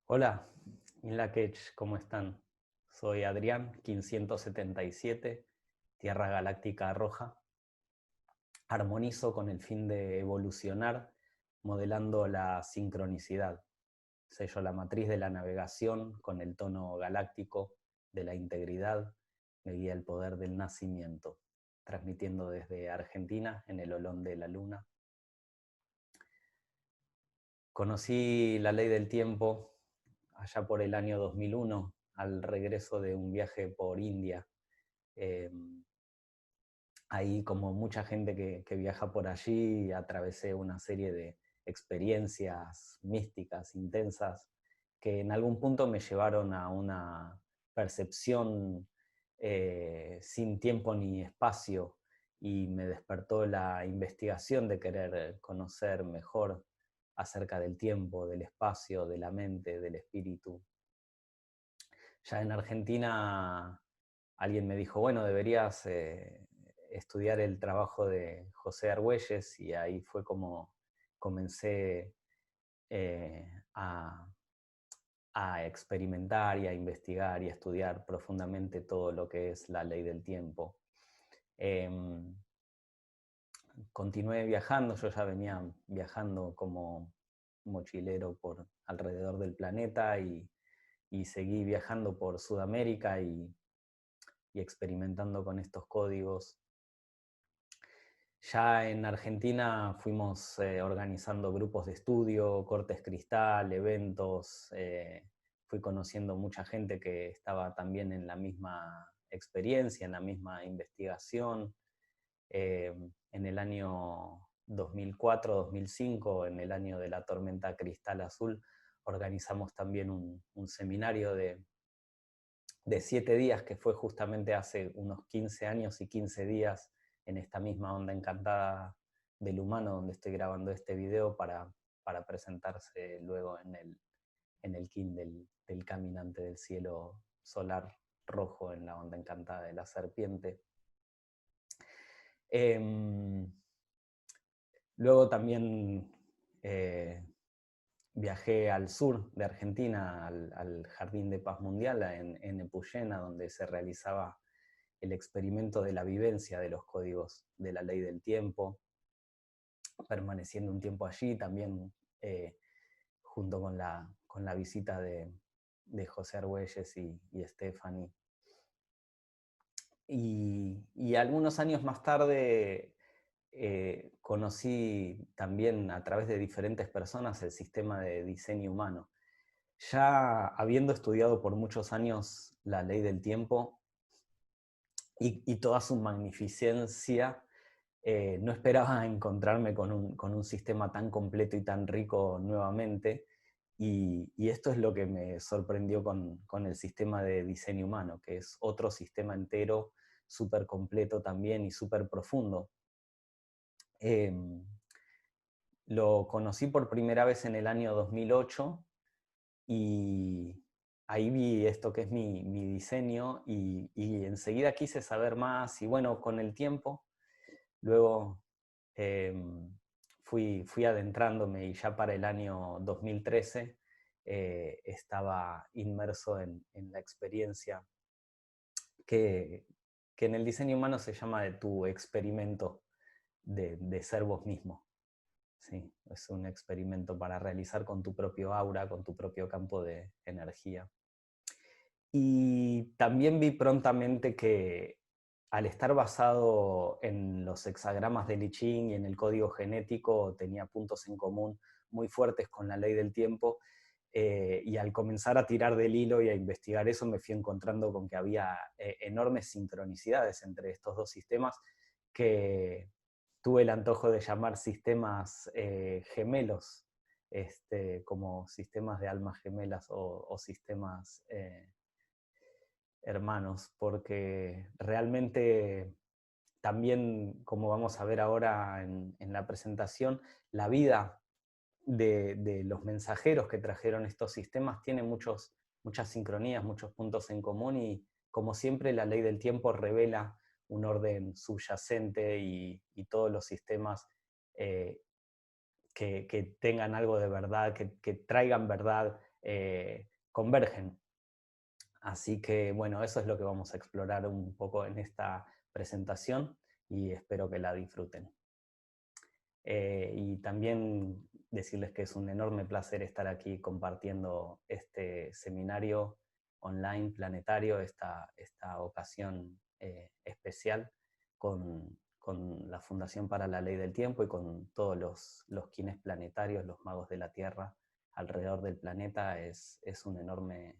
Hola, Inlakech, ¿cómo están? Soy Adrián, 1577, Tierra Galáctica Roja. Armonizo con el fin de evolucionar, modelando la sincronicidad. Sello la matriz de la navegación con el tono galáctico de la integridad. Me guía el poder del nacimiento, transmitiendo desde Argentina en el olón de la luna. Conocí la ley del tiempo allá por el año 2001, al regreso de un viaje por India. Eh, Ahí, como mucha gente que viaja por allí, atravesé una serie de experiencias místicas, intensas, que en algún punto me llevaron a una percepción sin tiempo ni espacio, y me despertó la investigación de querer conocer mejor acerca del tiempo, del espacio, de la mente, del espíritu. Ya en Argentina alguien me dijo, bueno, deberías estudiar el trabajo de José Argüelles, y ahí fue como comencé eh, a, a experimentar y a investigar y a estudiar profundamente todo lo que es la ley del tiempo. Eh, Continué viajando, yo ya venía viajando como mochilero por alrededor del planeta, y seguí viajando por Sudamérica y experimentando con estos códigos. Ya en Argentina fuimos organizando grupos de estudio, cortes cristal, eventos. Fui conociendo mucha gente que estaba también en la misma experiencia, en la misma investigación. Eh, en el año 2004-2005, en el año de la tormenta Cristal Azul, organizamos también un seminario de 7 días, que fue justamente hace unos 15 años y 15 días, en esta misma onda encantada del humano, donde estoy grabando este video para presentarse luego en el kin del caminante del cielo solar rojo, en la onda encantada de la serpiente. Eh, Luego también eh, viajé al sur de Argentina, al Jardín de Paz Mundial, en Epuyena, donde se realizaba el experimento de la vivencia de los códigos de la ley del tiempo, permaneciendo un tiempo allí también, junto con la visita de José Argüelles y Stephanie. Y algunos años más tarde conocí también, a través de diferentes personas, el sistema de diseño humano. Ya habiendo estudiado por muchos años la ley del tiempo y toda su magnificencia, no esperaba encontrarme con un sistema tan completo y tan rico nuevamente. Y esto es lo que me sorprendió con el sistema de diseño humano, que es otro sistema entero, súper completo también y súper profundo. Eh, lo conocí por primera vez en el año 2008, y ahí vi esto que es mi diseño, y enseguida quise saber más, y bueno, con el tiempo, luego eh, fui adentrándome, y ya para el año 2013 estaba inmerso en la experiencia que, que en el diseño humano se llama de tu experimento de ser vos mismo. Sí, es un experimento para realizar con tu propio aura, con tu propio campo de energía. Y también vi prontamente que, al estar basado en los hexagramas de I Ching y en el código genético, tenía puntos en común muy fuertes con la ley del tiempo. Y al comenzar a tirar del hilo y a investigar eso, me fui encontrando con que había enormes sincronicidades entre estos dos sistemas, que tuve el antojo de llamar sistemas gemelos, como sistemas de almas gemelas, o sistemas hermanos, porque realmente también, como vamos a ver ahora en la presentación, la vida de los mensajeros que trajeron estos sistemas tiene muchas sincronías, muchos puntos en común, y como siempre la ley del tiempo revela un orden subyacente, y todos los sistemas que tengan algo de verdad, que traigan verdad, convergen. Así que bueno, eso es lo que vamos a explorar un poco en esta presentación y espero que la disfruten. Y también decirles que es un enorme placer estar aquí compartiendo este seminario online planetario, esta ocasión especial con la Fundación para la Ley del Tiempo y con todos los quines planetarios, los magos de la Tierra alrededor del planeta. Es un enorme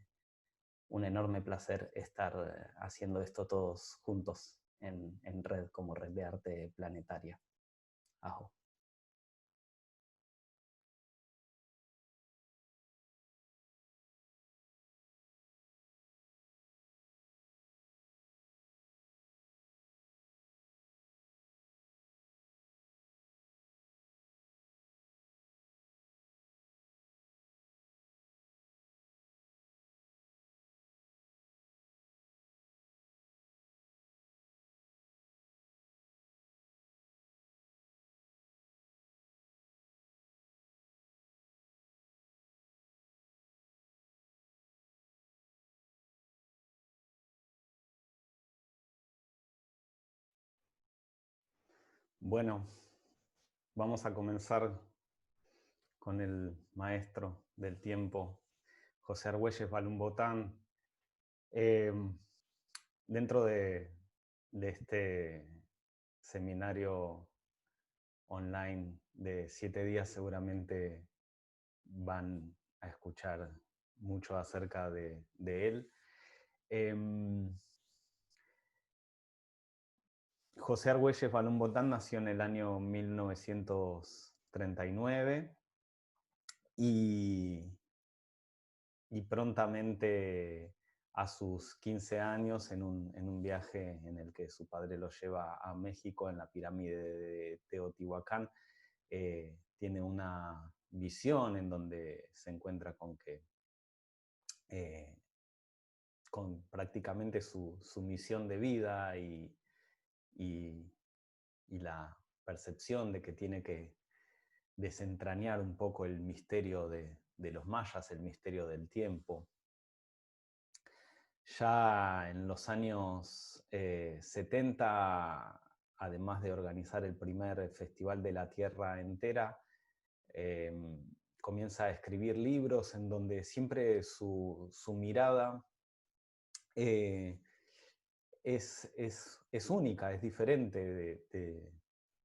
placer estar haciendo esto todos juntos en red, como red de arte planetaria. Ajo. Bueno, vamos a comenzar con el maestro del tiempo, José Argüelles Balumbotán. Dentro de este seminario online de 7 días seguramente van a escuchar mucho acerca de él. José Argüelles Balumbotán nació en el año 1939 y prontamente a sus 15 años, en un viaje en el que su padre lo lleva a México, en la pirámide de Teotihuacán, tiene una visión en donde se encuentra con que con prácticamente su misión de vida y la percepción de que tiene que desentrañar un poco el misterio de los mayas, el misterio del tiempo. Ya en los años 70, además de organizar el primer Festival de la Tierra Entera, comienza a escribir libros en donde siempre su mirada es única, es diferente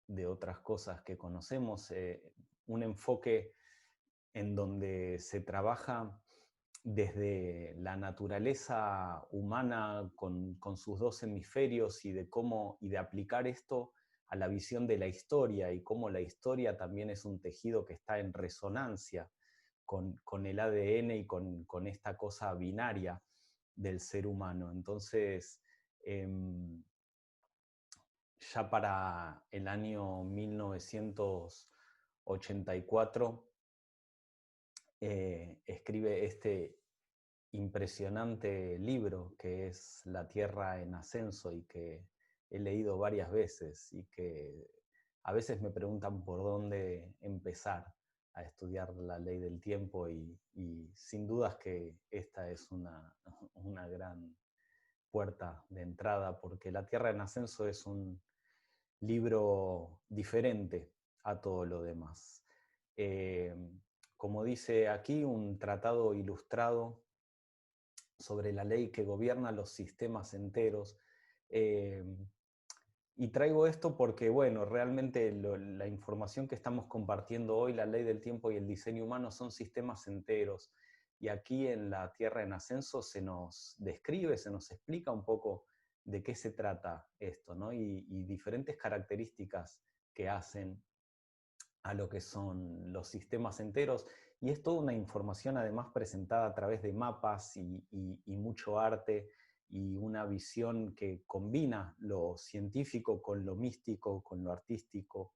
de otras cosas que conocemos, un enfoque en donde se trabaja desde la naturaleza humana con sus dos hemisferios y de aplicar esto a la visión de la historia y cómo la historia también es un tejido que está en resonancia con el ADN y con esta cosa binaria del ser humano. Entonces, ya para el año 1984 escribe este impresionante libro que es La Tierra en Ascenso y que he leído varias veces y que a veces me preguntan por dónde empezar a estudiar la ley del tiempo y sin dudas que esta es una gran puerta de entrada porque La Tierra en Ascenso es un libro diferente a todo lo demás. Como dice aquí, un tratado ilustrado sobre la ley que gobierna los sistemas enteros. Y traigo esto porque, bueno, realmente la información que estamos compartiendo hoy, la ley del tiempo y el diseño humano, son sistemas enteros. Y aquí en La Tierra en Ascenso se nos describe, se nos explica un poco de qué se trata esto, ¿no? Y diferentes características que hacen a lo que son los sistemas enteros. Y es toda una información además presentada a través de mapas y mucho arte y una visión que combina lo científico con lo místico, con lo artístico.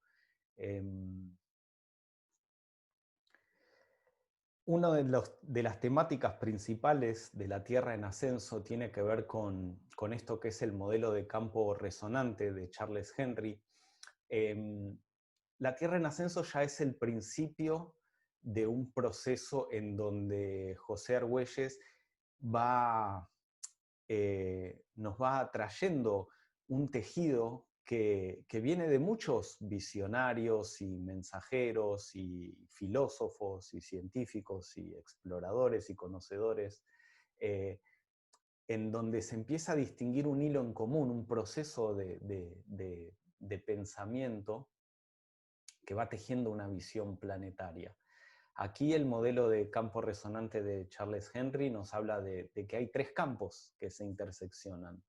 Una de las temáticas principales de La Tierra en Ascenso tiene que ver con esto que es el modelo de campo resonante de Charles Henry. La Tierra en Ascenso ya es el principio de un proceso en donde José Argüelles nos va trayendo un tejido que viene de muchos visionarios y mensajeros y filósofos y científicos y exploradores y conocedores, en donde se empieza a distinguir un hilo en común, un proceso de pensamiento que va tejiendo una visión planetaria. Aquí el modelo de campo resonante de Charles Henry nos habla de que hay tres campos que se interseccionan: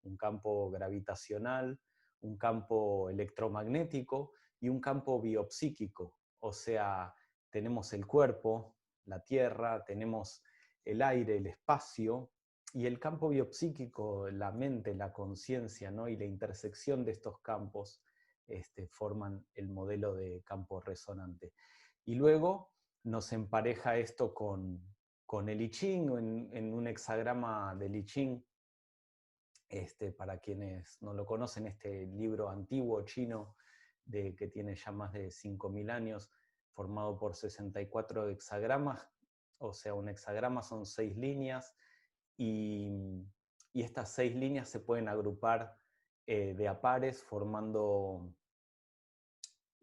un campo gravitacional, un campo electromagnético y un campo biopsíquico. O sea, tenemos el cuerpo, la tierra, tenemos el aire, el espacio, y el campo biopsíquico, la mente, la conciencia, ¿no? Y la intersección de estos campos forman el modelo de campo resonante. Y luego nos empareja esto con el I Ching, en un hexagrama del I Ching. Para quienes no lo conocen, este libro antiguo chino que tiene ya más de 5.000 años, formado por 64 hexagramas, o sea, un hexagrama son 6 líneas, y estas 6 líneas se pueden agrupar de a pares, formando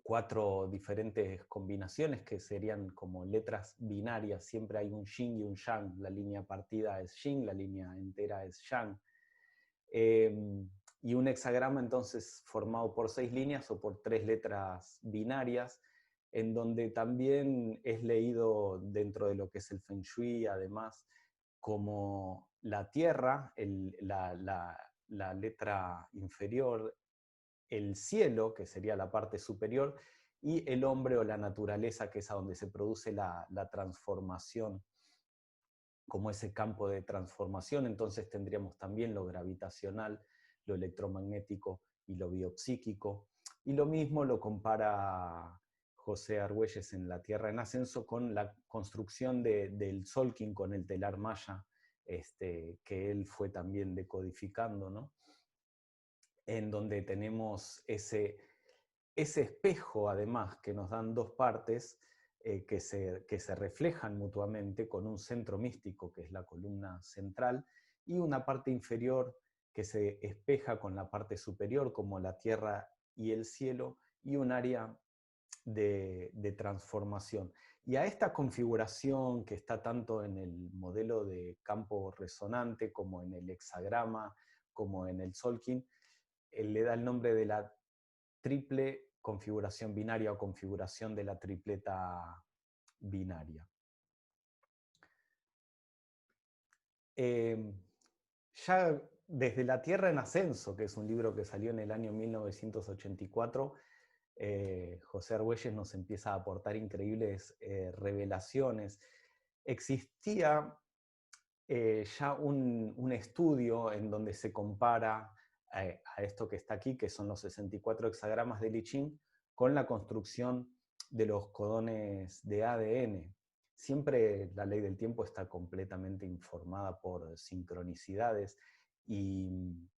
4 diferentes combinaciones que serían como letras binarias. Siempre hay un yin y un yang. La línea partida es yin, la línea entera es yang. Y un hexagrama entonces formado por 6 líneas o por 3 letras binarias, en donde también es leído dentro de lo que es el Feng Shui, además, como la tierra, la letra inferior, el cielo, que sería la parte superior, y el hombre o la naturaleza, que es a donde se produce la transformación, como ese campo de transformación. Entonces tendríamos también lo gravitacional, lo electromagnético y lo biopsíquico. Y lo mismo lo compara José Argüelles en La Tierra en Ascenso con la construcción del Solkin con el telar maya, que él fue también decodificando, ¿no? En donde tenemos ese espejo, además, que nos dan dos partes que se reflejan mutuamente, con un centro místico, que es la columna central, y una parte inferior que se espeja con la parte superior, como la tierra y el cielo, y un área de transformación. Y a esta configuración, que está tanto en el modelo de campo resonante, como en el hexagrama, como en el Solkin, le da el nombre de la triple configuración binaria o configuración de la tripleta binaria. Ya desde La Tierra en Ascenso, que es un libro que salió en el año 1984, José Argüelles nos empieza a aportar increíbles revelaciones. Existía ya un estudio en donde se compara a esto que está aquí, que son los 64 hexagramas de I Ching, con la construcción de los codones de ADN. Siempre la ley del tiempo está completamente informada por sincronicidades, y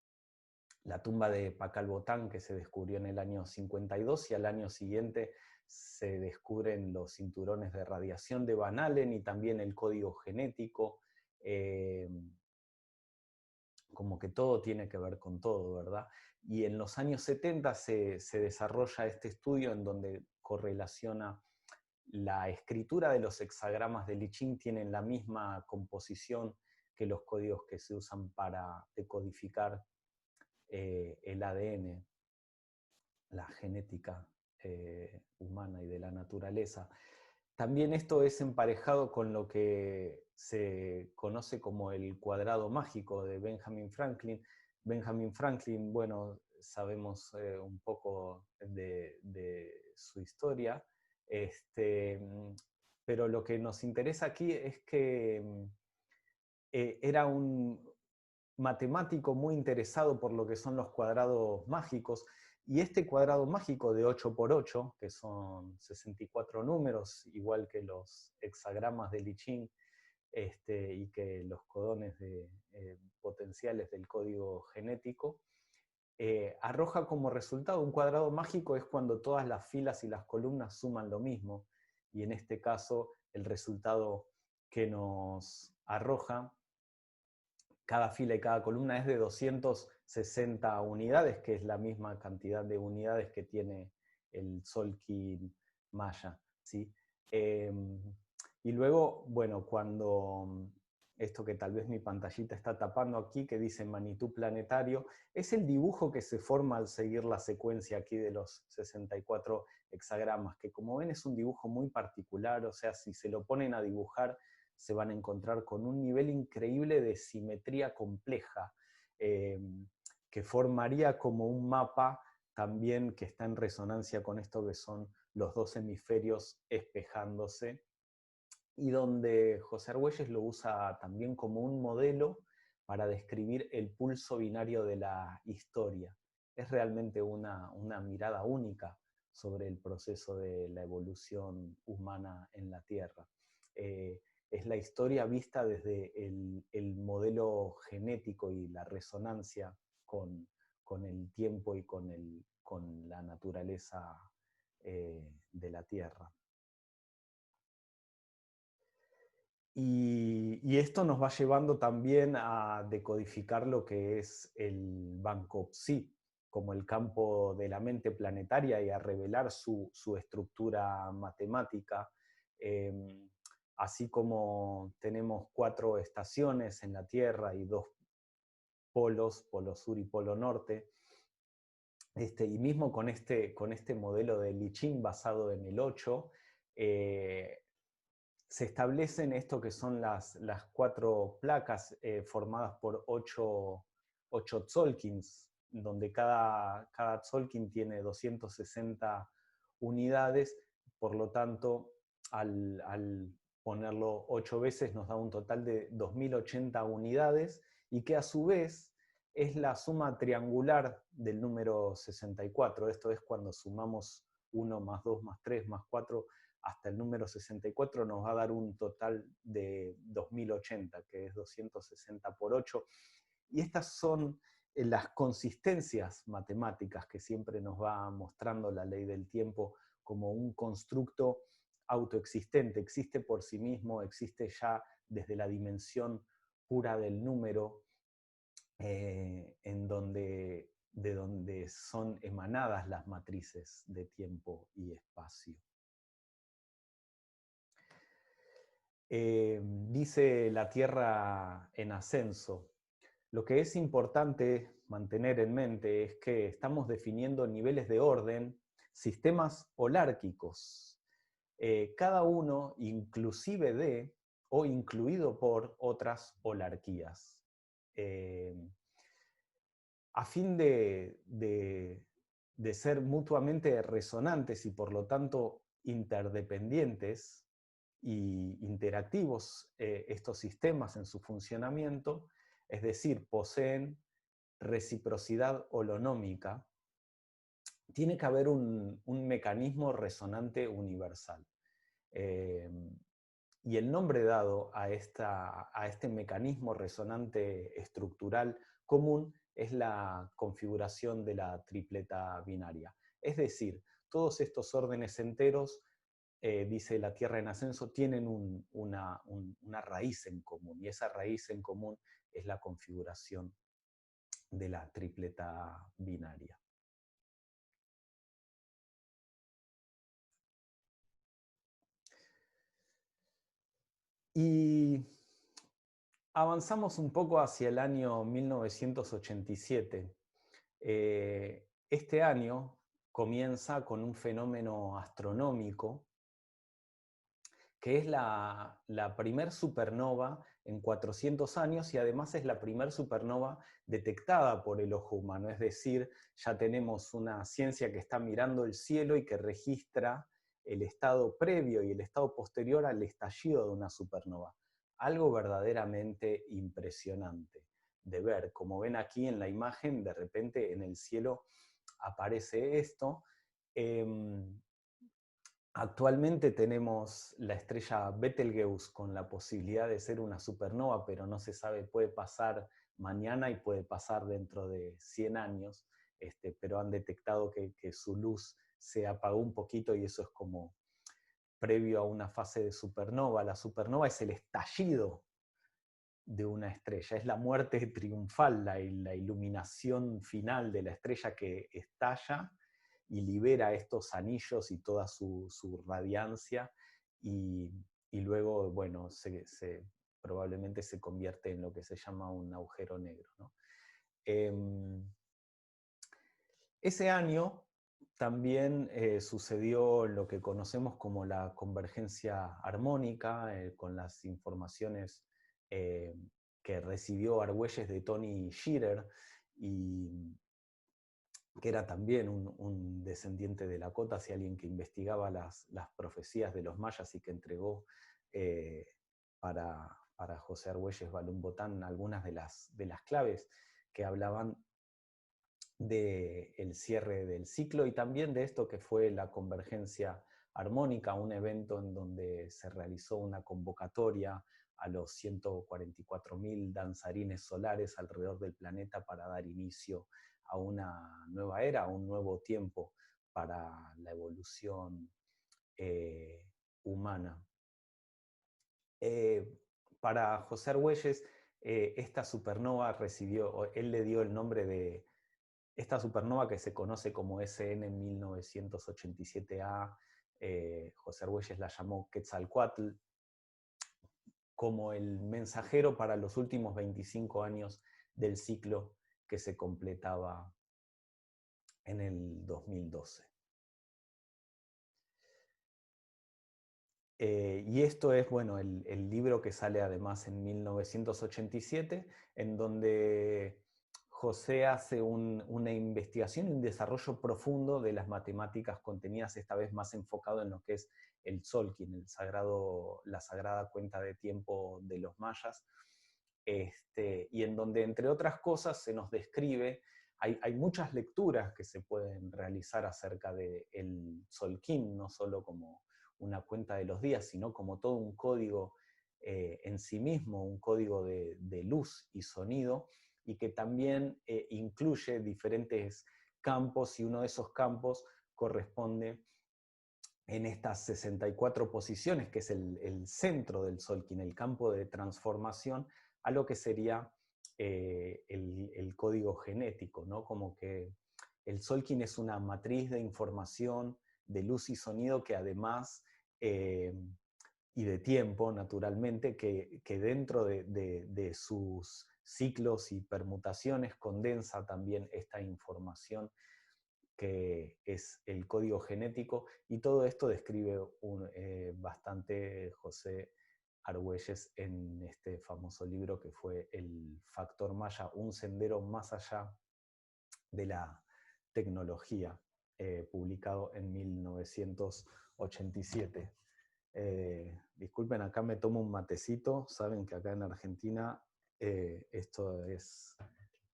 la tumba de Pakal Botán, que se descubrió en el año 52, y al año siguiente se descubren los cinturones de radiación de Van Allen y también el código genético. Como que todo tiene que ver con todo, ¿verdad? Y en los años 70 se desarrolla este estudio en donde correlaciona la escritura de los hexagramas de I Ching, tienen la misma composición que los códigos que se usan para decodificar el ADN, la genética humana y de la naturaleza. También esto es emparejado con lo que se conoce como el cuadrado mágico de Benjamin Franklin. Benjamin Franklin, bueno, sabemos un poco de su historia, pero lo que nos interesa aquí es que era un matemático muy interesado por lo que son los cuadrados mágicos, y este cuadrado mágico de 8 por 8, que son 64 números, igual que los hexagramas de I Ching, y que los codones potenciales del código genético, arroja como resultado un cuadrado mágico. Es cuando todas las filas y las columnas suman lo mismo, y en este caso el resultado que nos arroja cada fila y cada columna es de 260 unidades, que es la misma cantidad de unidades que tiene el Tzolk'in maya, ¿sí? Y luego, bueno, cuando esto que tal vez mi pantallita está tapando aquí, que dice magnitud planetario, es el dibujo que se forma al seguir la secuencia aquí de los 64 hexagramas, que como ven es un dibujo muy particular, o sea, si se lo ponen a dibujar, se van a encontrar con un nivel increíble de simetría compleja, que formaría como un mapa también que está en resonancia con esto que son los dos hemisferios espejándose, y donde José Argüelles lo usa también como un modelo para describir el pulso binario de la historia. Es realmente una mirada única sobre el proceso de la evolución humana en la Tierra. Es la historia vista desde el modelo genético y la resonancia con el tiempo y con la naturaleza de la Tierra. Y esto nos va llevando también a decodificar lo que es el Banco Psi, como el campo de la mente planetaria, y a revelar su estructura matemática. Así como tenemos 4 estaciones en la Tierra y 2 polos, polo sur y polo norte, y mismo con este modelo de Lichín basado en el 8, se establecen esto que son las 4 placas formadas por 8 tzolk'ins, donde cada tzolk'in tiene 260 unidades, por lo tanto, al ponerlo 8 veces nos da un total de 2080 unidades, y que a su vez es la suma triangular del número 64. Esto es cuando sumamos 1 más 2 más 3 más 4 hasta el número 64, nos va a dar un total de 2080, que es 260 por 8. Y estas son las consistencias matemáticas que siempre nos va mostrando la ley del tiempo como un constructo autoexistente. Existe por sí mismo, existe ya desde la dimensión pura del número, de donde son emanadas las matrices de tiempo y espacio. Dice La Tierra en Ascenso: lo que es importante mantener en mente es que estamos definiendo niveles de orden, sistemas holárquicos, cada uno inclusive de o incluido por otras holarquías. A fin de ser mutuamente resonantes y por lo tanto interdependientes y interactivos estos sistemas en su funcionamiento, es decir, poseen reciprocidad holonómica, tiene que haber un mecanismo resonante universal. Y el nombre dado a este mecanismo resonante estructural común es la configuración de la tripleta binaria. Es decir, todos estos órdenes enteros, dice La Tierra en Ascenso, tienen una raíz en común, y esa raíz en común es la configuración de la tripleta binaria. Y avanzamos un poco hacia el año 1987. Este año comienza con un fenómeno astronómico que es la primer supernova en 400 años, y además es la primer supernova detectada por el ojo humano. Es decir, ya tenemos una ciencia que está mirando el cielo y que registra el estado previo y el estado posterior al estallido de una supernova. Algo verdaderamente impresionante de ver. Como ven aquí en la imagen, de repente en el cielo aparece esto. Actualmente tenemos la estrella Betelgeuse con la posibilidad de ser una supernova, pero no se sabe, puede pasar mañana y puede pasar dentro de 100 años, pero han detectado que su luz se apagó un poquito, y eso es como previo a una fase de supernova. La supernova es el estallido de una estrella, es la muerte triunfal, la iluminación final de la estrella que estalla y libera estos anillos y toda su radiancia, y luego, bueno, probablemente se convierte en lo que se llama un agujero negro, ¿no? Ese año también sucedió lo que conocemos como la convergencia armónica, con las informaciones eh, que recibió Argüelles de Tony Shearer, y que era también un descendiente de Lakota, y alguien que investigaba las profecías de los mayas y que entregó eh, para José Argüelles Balún Botán algunas de las claves que hablaban del cierre del ciclo y también de esto que fue la convergencia armónica, un evento en donde se realizó una convocatoria a los 144.000 danzarines solares alrededor del planeta para dar inicio a una nueva era, a un nuevo tiempo para la evolución humana. Para José Argüelles, esta supernova recibió, él le dio el nombre de esta supernova que se conoce como SN 1987A, José Argüelles la llamó Quetzalcóatl, como el mensajero para los últimos 25 años del ciclo que se completaba en el 2012. Y esto es, bueno, el libro que sale además en 1987, en donde José hace una investigación y un desarrollo profundo de las matemáticas contenidas, esta vez más enfocado en lo que es el Tzolk'in, la sagrada cuenta de tiempo de los mayas, y en donde, entre otras cosas, se nos describe, hay muchas lecturas que se pueden realizar acerca del Tzolk'in, no solo como una cuenta de los días, sino como todo un código en sí mismo, un código de luz y sonido, y que también incluye diferentes campos, y uno de esos campos corresponde en estas 64 posiciones, que es el centro del Tzolk'in, el campo de transformación, a lo que sería el código genético, ¿no? Como que el Tzolk'in es una matriz de información, de luz y sonido, que además, y de tiempo, naturalmente, que dentro de sus ciclos y permutaciones condensa también esta información que es el código genético, y todo esto describe bastante José Argüelles en este famoso libro que fue El Factor Maya, un sendero más allá de la tecnología, publicado en 1987. Disculpen, acá me tomo un matecito, saben que acá en Argentina esto es,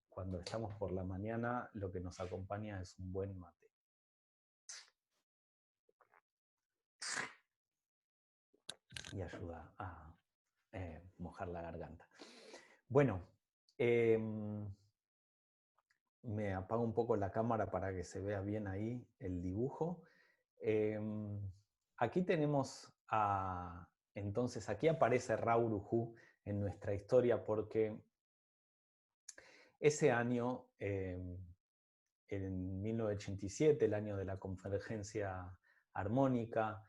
cuando estamos por la mañana, lo que nos acompaña es un buen mate. Y ayuda a mojar la garganta. Bueno, me apago un poco la cámara para que se vea bien ahí el dibujo. Aquí tenemos entonces, aquí aparece Ra Uru Hu en nuestra historia, porque ese año, en 1987, el año de la convergencia armónica,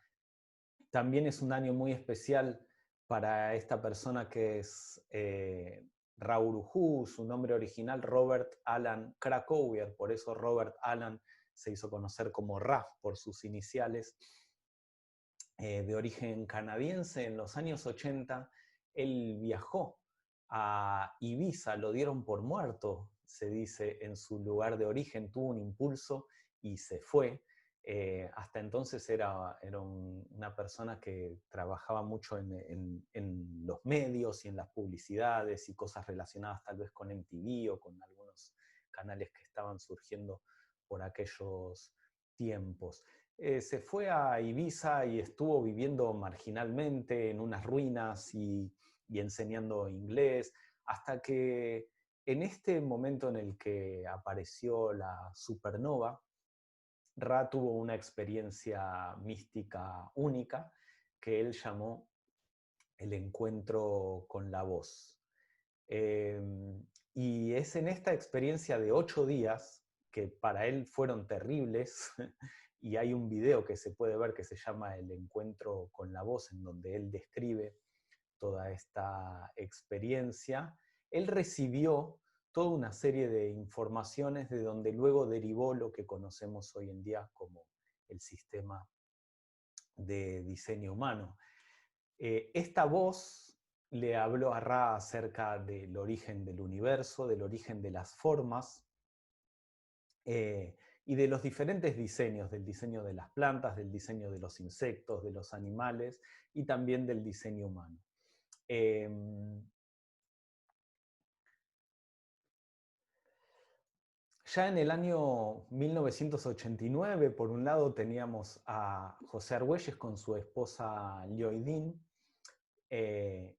también es un año muy especial para esta persona que es Ra Uru Hu, su nombre original Robert Alan Krakowiak, por eso Robert Alan se hizo conocer como Ra por sus iniciales. De origen canadiense, en los años 80, él viajó a Ibiza, lo dieron por muerto, se dice, en su lugar de origen, tuvo un impulso y se fue. Hasta entonces era una persona que trabajaba mucho en los medios y en las publicidades y cosas relacionadas tal vez con MTV o con algunos canales que estaban surgiendo por aquellos tiempos. Se fue a Ibiza y estuvo viviendo marginalmente en unas ruinas y enseñando inglés, hasta que en este momento en el que apareció la supernova, Ra tuvo una experiencia mística única, que él llamó el encuentro con la voz. Y es en esta experiencia de 8 días, que para él fueron terribles, y hay un video que se puede ver que se llama El encuentro con la voz, en donde él describe toda esta experiencia. Él recibió toda una serie de informaciones de donde luego derivó lo que conocemos hoy en día como el sistema de diseño humano. Esta voz le habló a Ra acerca del origen del universo, del origen de las formas, y de los diferentes diseños, del diseño de las plantas, del diseño de los insectos, de los animales, y también del diseño humano. Ya en el año 1989, por un lado, teníamos a José Argüelles con su esposa Lloydín,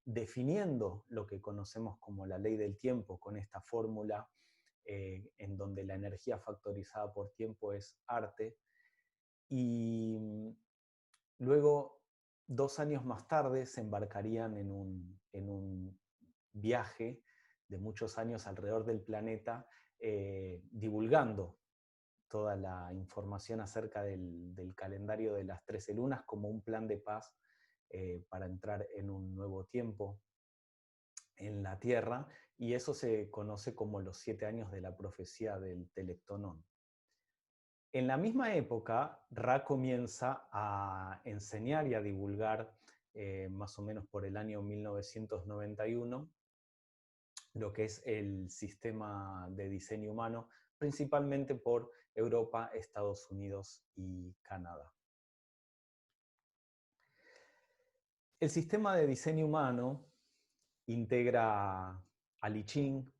definiendo lo que conocemos como la ley del tiempo, con esta fórmula en donde la energía factorizada por tiempo es arte. Y luego, 2 años más tarde, se embarcarían en un viaje de muchos años alrededor del planeta, divulgando toda la información acerca del calendario de las 13 lunas como un plan de paz para entrar en un nuevo tiempo en la Tierra, y eso se conoce como los 7 años de la profecía del Telectonón. En la misma época, Ra comienza a enseñar y a divulgar, más o menos por el año 1991, lo que es el sistema de diseño humano, principalmente por Europa, Estados Unidos y Canadá. El sistema de diseño humano integra al I Ching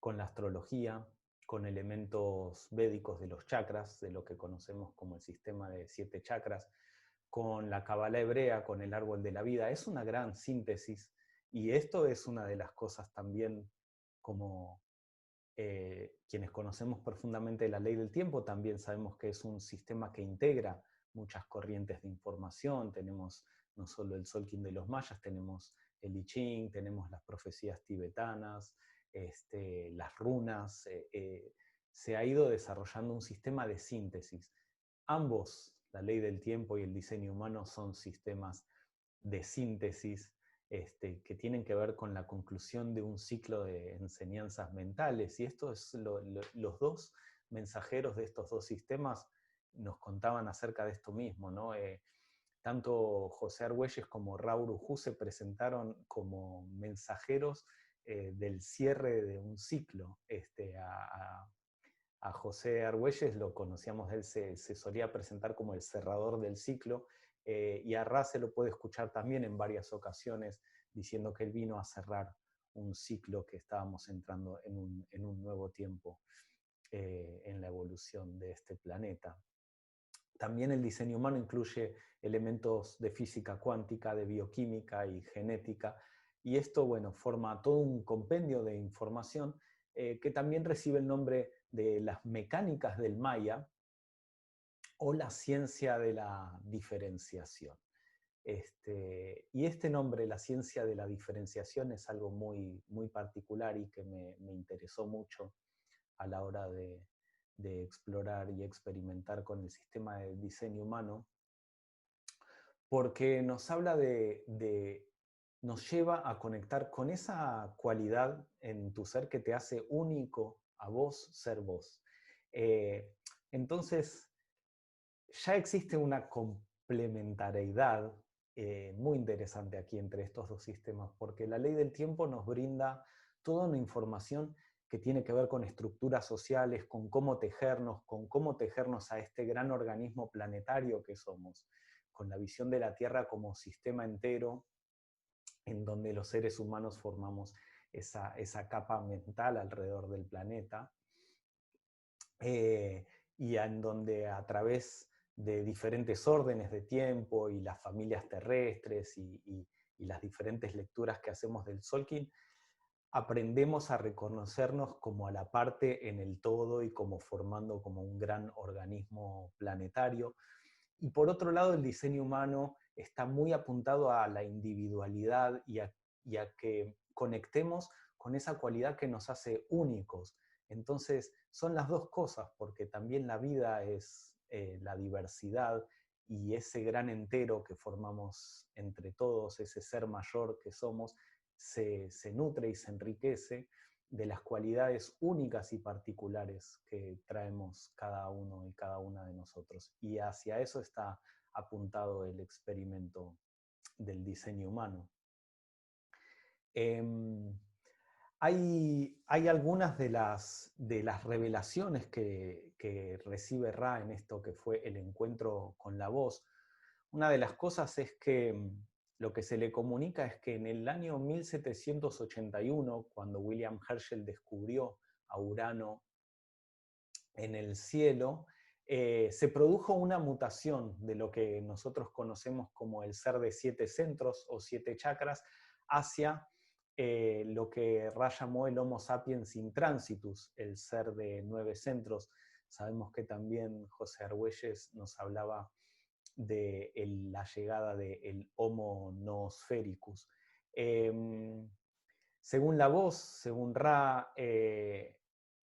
con la astrología, con elementos védicos de los chakras, de lo que conocemos como el sistema de 7 chakras, con la Kabbalah hebrea, con el árbol de la vida. Es una gran síntesis, y esto es una de las cosas también, como quienes conocemos profundamente la ley del tiempo, también sabemos que es un sistema que integra muchas corrientes de información. Tenemos no solo el Solkin de los mayas, tenemos el I Ching, tenemos las profecías tibetanas, las runas. Se ha ido desarrollando un sistema de síntesis. Ambos, la ley del tiempo y el diseño humano, son sistemas de síntesis que tienen que ver con la conclusión de un ciclo de enseñanzas mentales. Y esto es los dos mensajeros de estos dos sistemas nos contaban acerca de esto mismo, ¿no? Tanto José Argüelles como Raúl Ujú se presentaron como mensajeros del cierre de un ciclo. A José Argüelles lo conocíamos, él se solía presentar como el cerrador del ciclo, y a Ra se lo puede escuchar también en varias ocasiones diciendo que él vino a cerrar un ciclo, que estábamos entrando en un nuevo tiempo en la evolución de este planeta. También el diseño humano incluye elementos de física cuántica, de bioquímica y genética, y esto, bueno, forma todo un compendio de información que también recibe el nombre de las mecánicas del Maya o la ciencia de la diferenciación. Y este nombre, la ciencia de la diferenciación, es algo muy, muy particular y que me interesó mucho a la hora de explorar y experimentar con el sistema de diseño humano, porque nos habla nos lleva a conectar con esa cualidad en tu ser que te hace único a vos ser vos. Entonces, ya existe una complementariedad muy interesante aquí entre estos dos sistemas, porque la ley del tiempo nos brinda toda una información que tiene que ver con estructuras sociales, con cómo tejernos a este gran organismo planetario que somos, con la visión de la Tierra como sistema entero, en donde los seres humanos formamos esa capa mental alrededor del planeta, y en donde a través de diferentes órdenes de tiempo y las familias terrestres y las diferentes lecturas que hacemos del Solkin, aprendemos a reconocernos como a la parte en el todo y como formando como un gran organismo planetario. Y por otro lado, el diseño humano está muy apuntado a la individualidad y a que conectemos con esa cualidad que nos hace únicos. Entonces, son las dos cosas, porque también la vida es la diversidad y ese gran entero que formamos entre todos, ese ser mayor que somos, se nutre y se enriquece de las cualidades únicas y particulares que traemos cada uno y cada una de nosotros. Y hacia eso está apuntado el experimento del diseño humano. Hay algunas de las revelaciones que recibe Ra en esto que fue el encuentro con la voz. Una de las cosas es que lo que se le comunica es que en el año 1781, cuando William Herschel descubrió a Urano en el cielo, se produjo una mutación de lo que nosotros conocemos como el ser de 7 centros o 7 chakras hacia lo que Ra llamó el Homo sapiens intransitus, el ser de 9 centros. Sabemos que también José Argüelles nos hablaba de la llegada del Homo noosfericus. Según la voz, según Ra,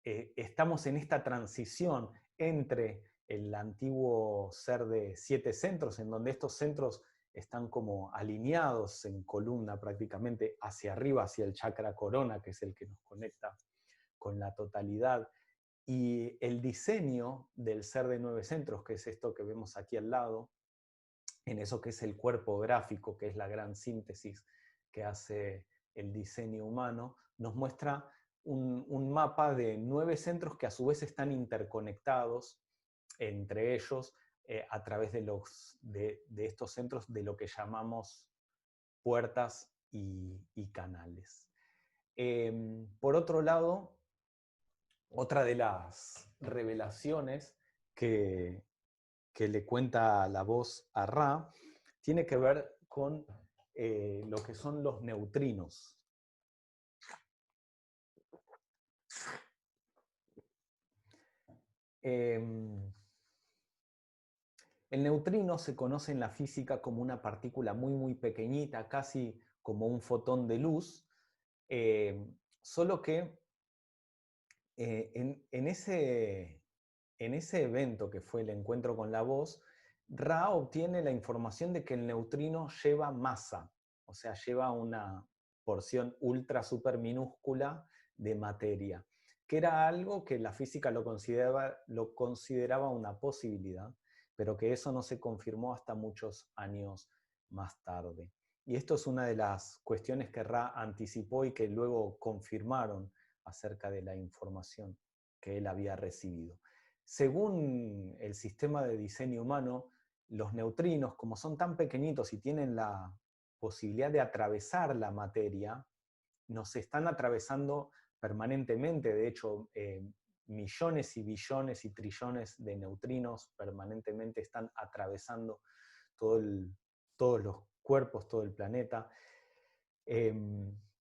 estamos en esta transición entre el antiguo ser de 7 centros, en donde estos centros están como alineados en columna prácticamente hacia arriba, hacia el chakra corona, que es el que nos conecta con la totalidad, y el diseño del ser de 9 centros, que es esto que vemos aquí al lado, en eso que es el cuerpo gráfico, que es la gran síntesis que hace el diseño humano, nos muestra un mapa de 9 centros que a su vez están interconectados entre ellos a través de estos centros de lo que llamamos puertas y canales. Por otro lado, otra de las revelaciones que le cuenta la voz a Ra tiene que ver con lo que son los neutrinos. El neutrino se conoce en la física como una partícula muy, muy pequeñita, casi como un fotón de luz, solo que en ese evento que fue el encuentro con la voz, Ra obtiene la información de que el neutrino lleva masa, o sea, lleva una porción ultra super minúscula de materia, que era algo que la física lo consideraba una posibilidad, pero que eso no se confirmó hasta muchos años más tarde. Y esto es una de las cuestiones que Ra anticipó y que luego confirmaron acerca de la información que él había recibido. Según el sistema de diseño humano, los neutrinos, como son tan pequeñitos y tienen la posibilidad de atravesar la materia, nos están atravesando permanentemente. De hecho, millones y billones y trillones de neutrinos permanentemente están atravesando todos los cuerpos, todo el planeta.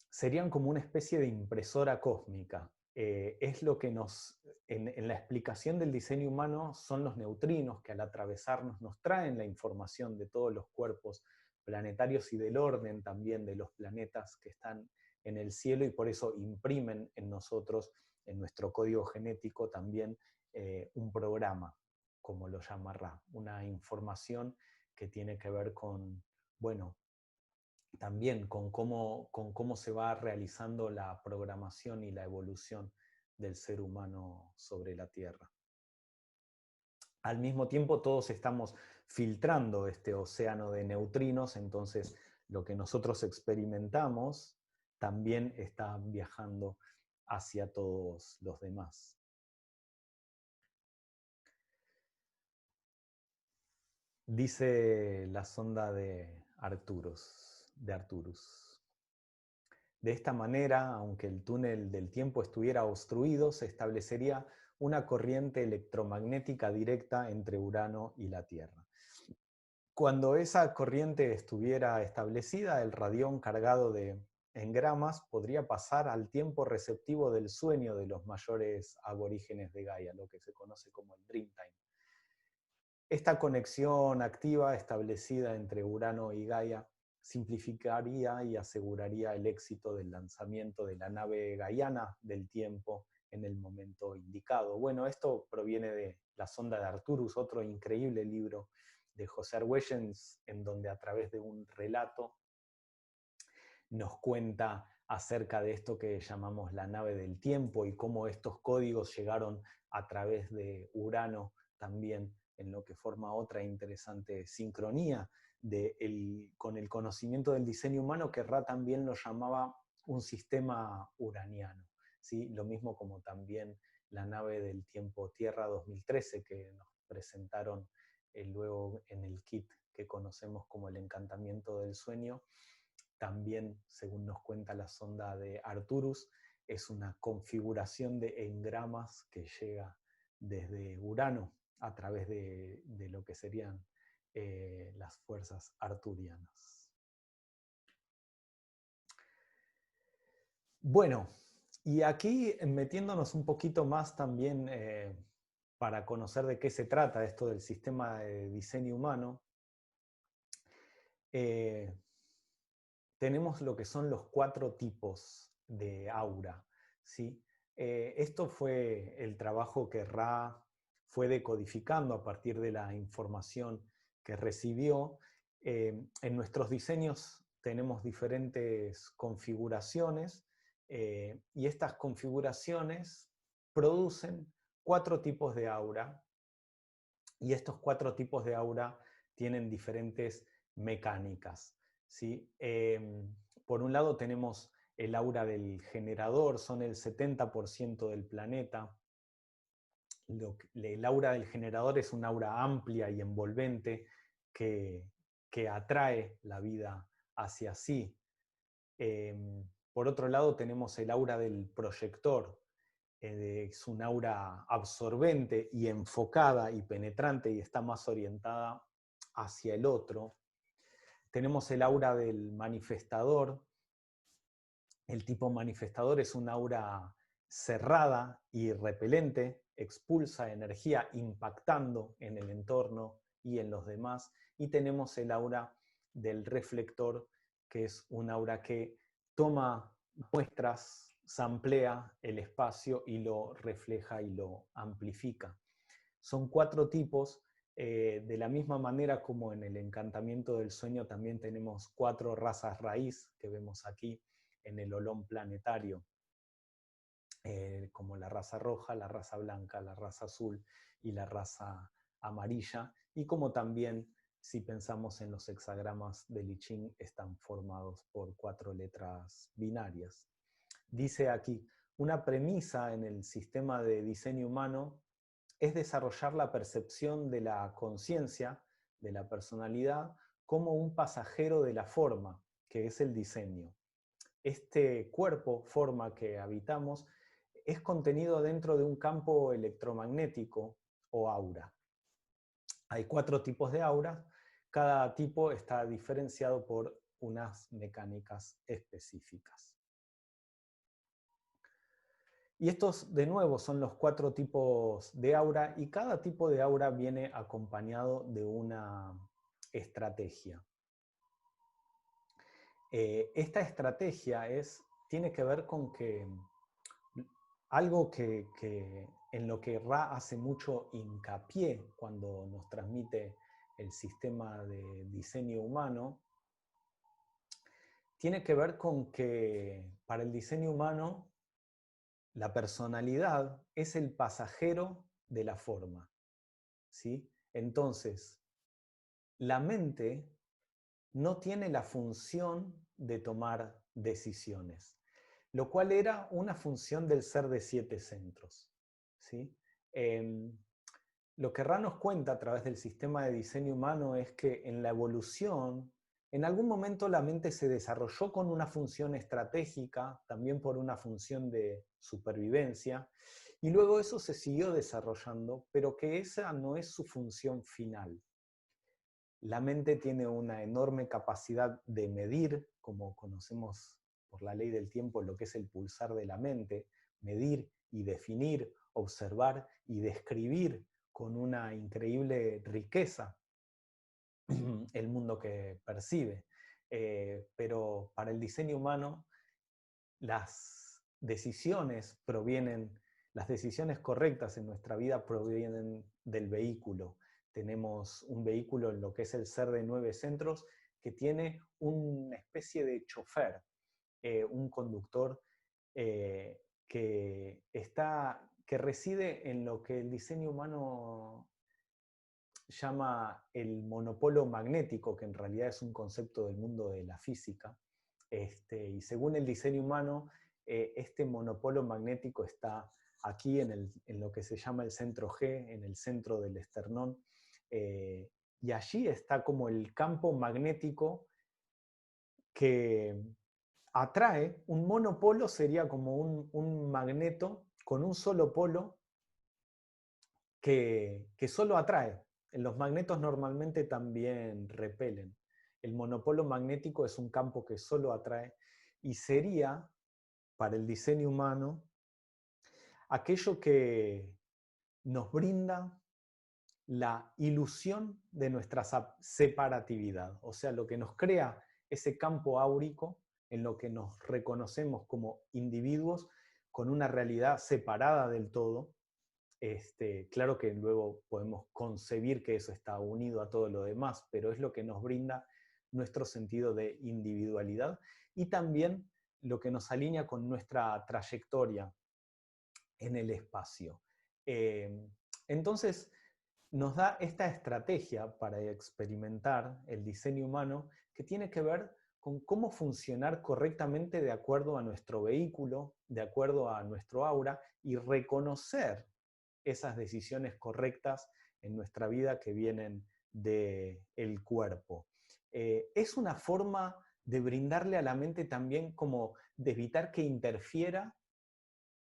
Serían como una especie de impresora cósmica. Es lo que en la explicación del diseño humano son los neutrinos que al atravesarnos nos traen la información de todos los cuerpos planetarios y del orden también de los planetas que están en el cielo y por eso imprimen en nosotros, en nuestro código genético también un programa, como lo llama Ra, una información que tiene que ver con, bueno, también con cómo se va realizando la programación y la evolución del ser humano sobre la Tierra. Al mismo tiempo, todos estamos filtrando este océano de neutrinos, entonces lo que nosotros experimentamos también está viajando hacia todos los demás. Dice la sonda de Arcturus. De esta manera, aunque el túnel del tiempo estuviera obstruido, se establecería una corriente electromagnética directa entre Urano y la Tierra. Cuando esa corriente estuviera establecida, el radión cargado de engramas podría pasar al tiempo receptivo del sueño de los mayores aborígenes de Gaia, lo que se conoce como el Dreamtime. Esta conexión activa establecida entre Urano y Gaia simplificaría y aseguraría el éxito del lanzamiento de la nave gaiana del tiempo en el momento indicado. Bueno, esto proviene de La sonda de Arcturus, otro increíble libro de José Argüelles, en donde a través de un relato nos cuenta acerca de esto que llamamos la nave del tiempo y cómo estos códigos llegaron a través de Urano también, en lo que forma otra interesante sincronía con el conocimiento del diseño humano, que Ra también lo llamaba un sistema uraniano, ¿sí? Lo mismo como también la nave del tiempo Tierra 2013 que nos presentaron luego en el kit que conocemos como el encantamiento del sueño. También, según nos cuenta la sonda de Arcturus, es una configuración de engramas que llega desde Urano a través de lo que serían las fuerzas arturianas. Bueno, y aquí metiéndonos un poquito más también para conocer de qué se trata esto del sistema de diseño humano, tenemos lo que son los 4 tipos de aura, ¿sí? Esto fue el trabajo que Ra fue decodificando a partir de la información que recibió. En nuestros diseños tenemos diferentes configuraciones y estas configuraciones producen 4 tipos de aura, y estos 4 tipos de aura tienen diferentes mecánicas, ¿sí? Por un lado tenemos el aura del generador, son el 70% del planeta. El aura del generador es un aura amplia y envolvente que atrae la vida hacia sí. Por otro lado tenemos el aura del proyector, es un aura absorbente y enfocada y penetrante y está más orientada hacia el otro. Tenemos el aura del manifestador. El tipo manifestador es un aura cerrada y repelente, expulsa energía impactando en el entorno y en los demás. Y tenemos el aura del reflector, que es un aura que toma muestras, samplea el espacio y lo refleja y lo amplifica. Son 4 tipos, de la misma manera como en el encantamiento del sueño también tenemos 4 razas raíz que vemos aquí en el olón planetario, como la raza roja, la raza blanca, la raza azul y la raza amarilla, y como también, si pensamos en los hexagramas del I Ching, están formados por 4 letras binarias. Dice aquí, una premisa en el sistema de diseño humano es desarrollar la percepción de la conciencia, de la personalidad, como un pasajero de la forma, que es el diseño. Este cuerpo, forma que habitamos, es contenido dentro de un campo electromagnético o aura. Hay 4 tipos de aura, cada tipo está diferenciado por unas mecánicas específicas. Y estos, de nuevo, son los 4 tipos de aura, y cada tipo de aura viene acompañado de una estrategia. Esta estrategia tiene que ver con que algo en lo que Ra hace mucho hincapié cuando nos transmite el sistema de diseño humano, tiene que ver con que para el diseño humano la personalidad es el pasajero de la forma, ¿sí? Entonces, la mente no tiene la función de tomar decisiones, lo cual era una función del ser de 7 centros, ¿sí? Lo que Ra nos cuenta a través del sistema de diseño humano es que en la evolución, en algún momento la mente se desarrolló con una función estratégica, también por una función de supervivencia, y luego eso se siguió desarrollando, pero que esa no es su función final. La mente tiene una enorme capacidad de medir, como conocemos por la ley del tiempo, lo que es el pulsar de la mente, medir y definir, observar y describir con una increíble riqueza el mundo que percibe. Pero para el diseño humano, las decisiones correctas en nuestra vida provienen del vehículo. Tenemos un vehículo en lo que es el ser de 9 centros que tiene una especie de chofer, un conductor que reside en lo que el diseño humano llama el monopolo magnético, que en realidad es un concepto del mundo de la física. Y según el diseño humano, este monopolo magnético está aquí en lo que se llama el centro G, en el centro del esternón, y allí está como el campo magnético que atrae. Un monopolo sería como un magneto con un solo polo que solo atrae. Los magnetos normalmente también repelen. El monopolo magnético es un campo que solo atrae y sería, para el diseño humano, aquello que nos brinda la ilusión de nuestra separatividad, o sea, lo que nos crea ese campo áurico en lo que nos reconocemos como individuos con una realidad separada del todo. Claro que luego podemos concebir que eso está unido a todo lo demás, pero es lo que nos brinda nuestro sentido de individualidad y también lo que nos alinea con nuestra trayectoria en el espacio. Entonces, nos da esta estrategia para experimentar el diseño humano que tiene que ver con cómo funcionar correctamente de acuerdo a nuestro vehículo, de acuerdo a nuestro aura, y reconocer esas decisiones correctas en nuestra vida que vienen del cuerpo. Es una forma de brindarle a la mente también como de evitar que interfiera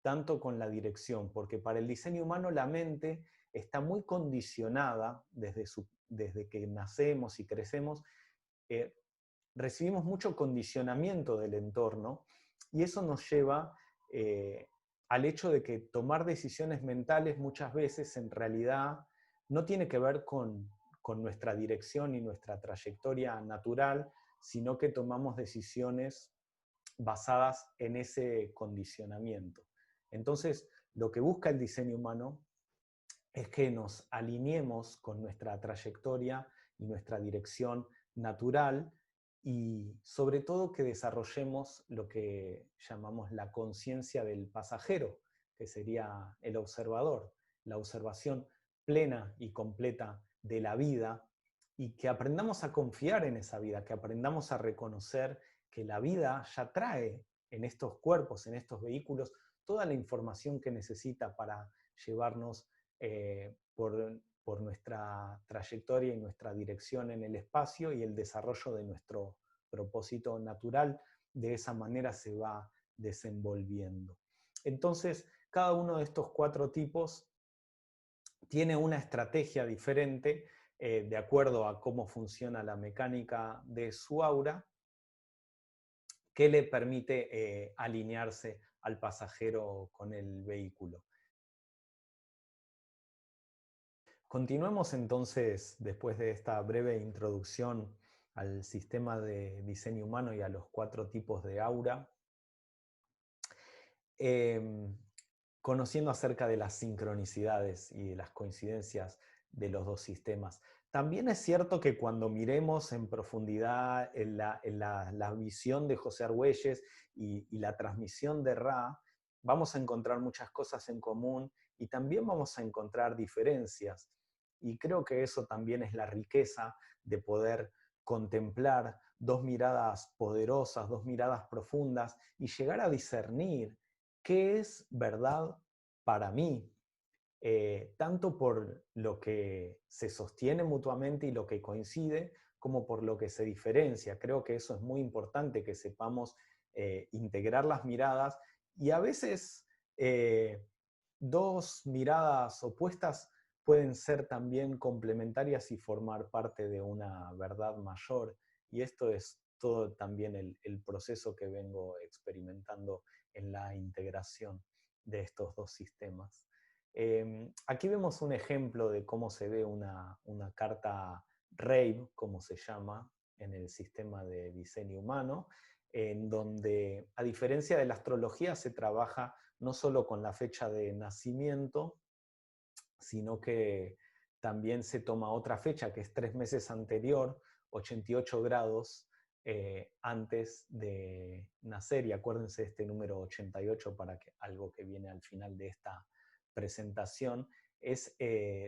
tanto con la dirección, porque para el diseño humano la mente está muy condicionada desde que nacemos y crecemos, eh, recibimos mucho condicionamiento del entorno y eso nos lleva al hecho de que tomar decisiones mentales muchas veces en realidad no tiene que ver con nuestra dirección y nuestra trayectoria natural, sino que tomamos decisiones basadas en ese condicionamiento. Entonces, lo que busca el diseño humano es que nos alineemos con nuestra trayectoria y nuestra dirección natural y sobre todo que desarrollemos lo que llamamos la conciencia del pasajero, que sería el observador, la observación plena y completa de la vida y que aprendamos a confiar en esa vida, que aprendamos a reconocer que la vida ya trae en estos cuerpos, en estos vehículos, toda la información que necesita para llevarnos por nuestra trayectoria y nuestra dirección en el espacio y el desarrollo de nuestro propósito natural. De esa manera se va desenvolviendo. Entonces, cada uno de estos 4 tipos tiene una estrategia diferente de acuerdo a cómo funciona la mecánica de su aura, que le permite alinearse al pasajero con el vehículo. Continuemos entonces, después de esta breve introducción al sistema de diseño humano y a los 4 tipos de aura, conociendo acerca de las sincronicidades y de las coincidencias de los 2 sistemas. También es cierto que cuando miremos en profundidad en la visión de José Argüelles y la transmisión de Ra, vamos a encontrar muchas cosas en común y también vamos a encontrar diferencias. Y creo que eso también es la riqueza de poder contemplar 2 miradas poderosas, 2 miradas profundas y llegar a discernir qué es verdad para mí, tanto por lo que se sostiene mutuamente y lo que coincide, como por lo que se diferencia. Creo que eso es muy importante, que sepamos integrar las miradas y a veces 2 miradas opuestas pueden ser también complementarias y formar parte de una verdad mayor. Y esto es todo también el proceso que vengo experimentando en la integración de estos 2 sistemas. Aquí vemos un ejemplo de cómo se ve una carta RAVE, como se llama en el sistema de diseño humano, en donde, a diferencia de la astrología, se trabaja no solo con la fecha de nacimiento, sino que también se toma otra fecha, que es 3 meses anterior, 88 grados antes de nacer, y acuérdense de este número 88 para que algo que viene al final de esta presentación, es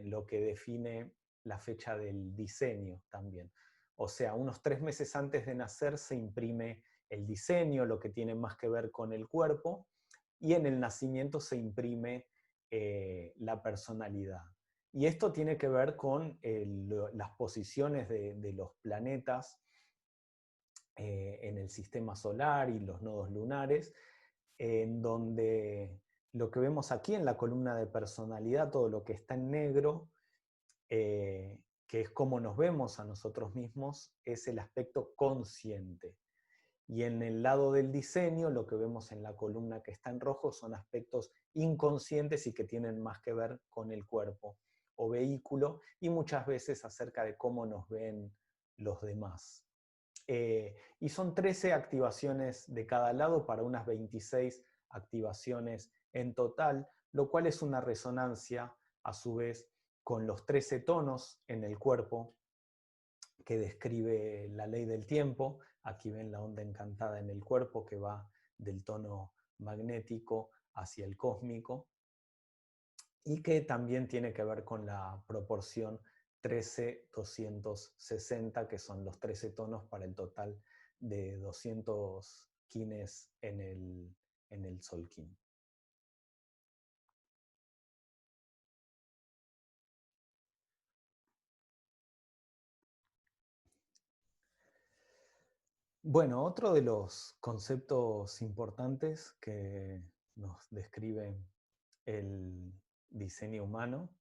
lo que define la fecha del diseño también. O sea, unos 3 meses antes de nacer se imprime el diseño, lo que tiene más que ver con el cuerpo, y en el nacimiento se imprime la personalidad. Y esto tiene que ver con las posiciones de los planetas en el sistema solar y los nodos lunares, en donde lo que vemos aquí en la columna de personalidad, todo lo que está en negro, que es cómo nos vemos a nosotros mismos, es el aspecto consciente. Y en el lado del diseño, lo que vemos en la columna que está en rojo son aspectos inconscientes y que tienen más que ver con el cuerpo o vehículo, y muchas veces acerca de cómo nos ven los demás. Y son 13 activaciones de cada lado para unas 26 activaciones en total, lo cual es una resonancia a su vez con los 13 tonos en el cuerpo que describe la ley del tiempo. Aquí ven la onda encantada en el cuerpo que va del tono magnético hacia el cósmico, y que también tiene que ver con la proporción 13-260, que son los 13 tonos para el total de 200 kines en el Solkin. Bueno, otro de los conceptos importantes que nos describe el diseño humano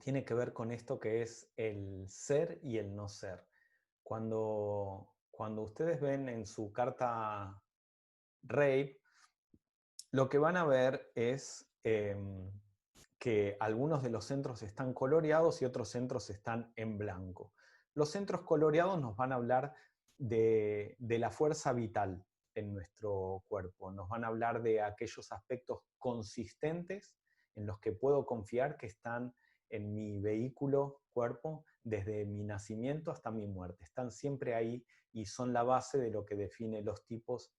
tiene que ver con esto que es el ser y el no ser. Cuando ustedes ven en su carta RAVE, lo que van a ver es que algunos de los centros están coloreados y otros centros están en blanco. Los centros coloreados nos van a hablar de la fuerza vital en nuestro cuerpo, nos van a hablar de aquellos aspectos consistentes en los que puedo confiar que están en mi vehículo cuerpo desde mi nacimiento hasta mi muerte. Están siempre ahí y son la base de lo que define los tipos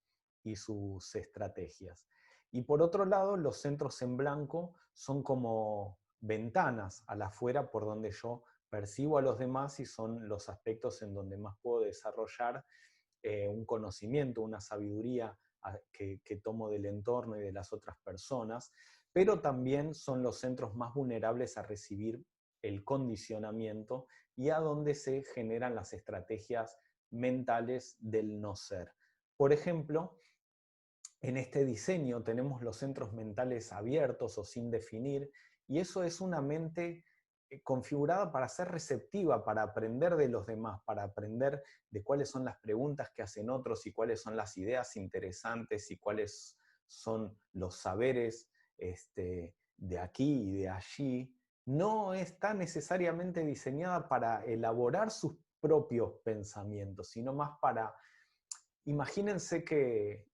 y sus estrategias. Y por otro lado, los centros en blanco son como ventanas a la afuera por donde yo percibo a los demás, y son los aspectos en donde más puedo desarrollar un conocimiento, una sabiduría que tomo del entorno y de las otras personas, pero también son los centros más vulnerables a recibir el condicionamiento y a donde se generan las estrategias mentales del no ser. Por ejemplo, en este diseño tenemos los centros mentales abiertos o sin definir, y eso es una mente configurada para ser receptiva, para aprender de los demás, para aprender de cuáles son las preguntas que hacen otros y cuáles son las ideas interesantes y cuáles son los saberes de aquí y de allí. No está necesariamente diseñada para elaborar sus propios pensamientos, sino más para... Imagínense que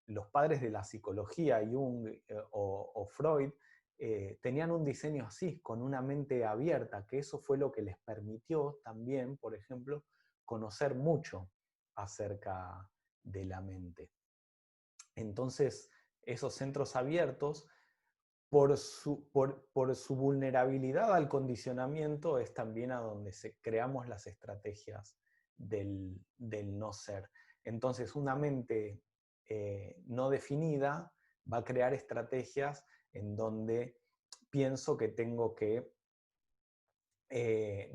los padres de la psicología, Jung o Freud, tenían un diseño así, con una mente abierta, que eso fue lo que les permitió también, por ejemplo, conocer mucho acerca de la mente. Entonces, esos centros abiertos, por su vulnerabilidad al condicionamiento, es también a donde creamos las estrategias del no ser. Entonces, una mente no definida va a crear estrategias en donde pienso que tengo que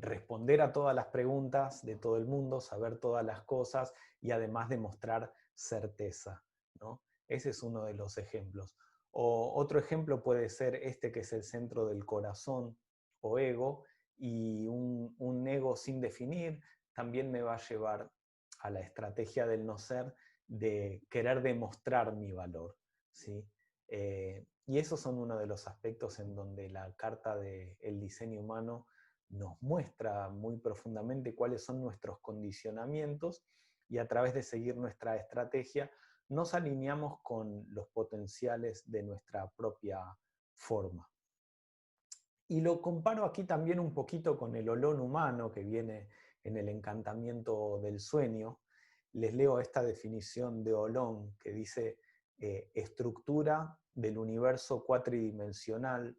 responder a todas las preguntas de todo el mundo, saber todas las cosas y además demostrar certeza, ¿no? Ese es uno de los ejemplos. O otro ejemplo puede ser este, que es el centro del corazón o ego, y un ego sin definir también me va a llevar a la estrategia del no ser, de querer demostrar mi valor, ¿sí? Y esos son uno de los aspectos en donde la carta del diseño humano nos muestra muy profundamente cuáles son nuestros condicionamientos y a través de seguir nuestra estrategia nos alineamos con los potenciales de nuestra propia forma. Y lo comparo aquí también un poquito con el olón humano que viene en el encantamiento del sueño. Les leo esta definición de olón que dice estructura del universo cuatridimensional,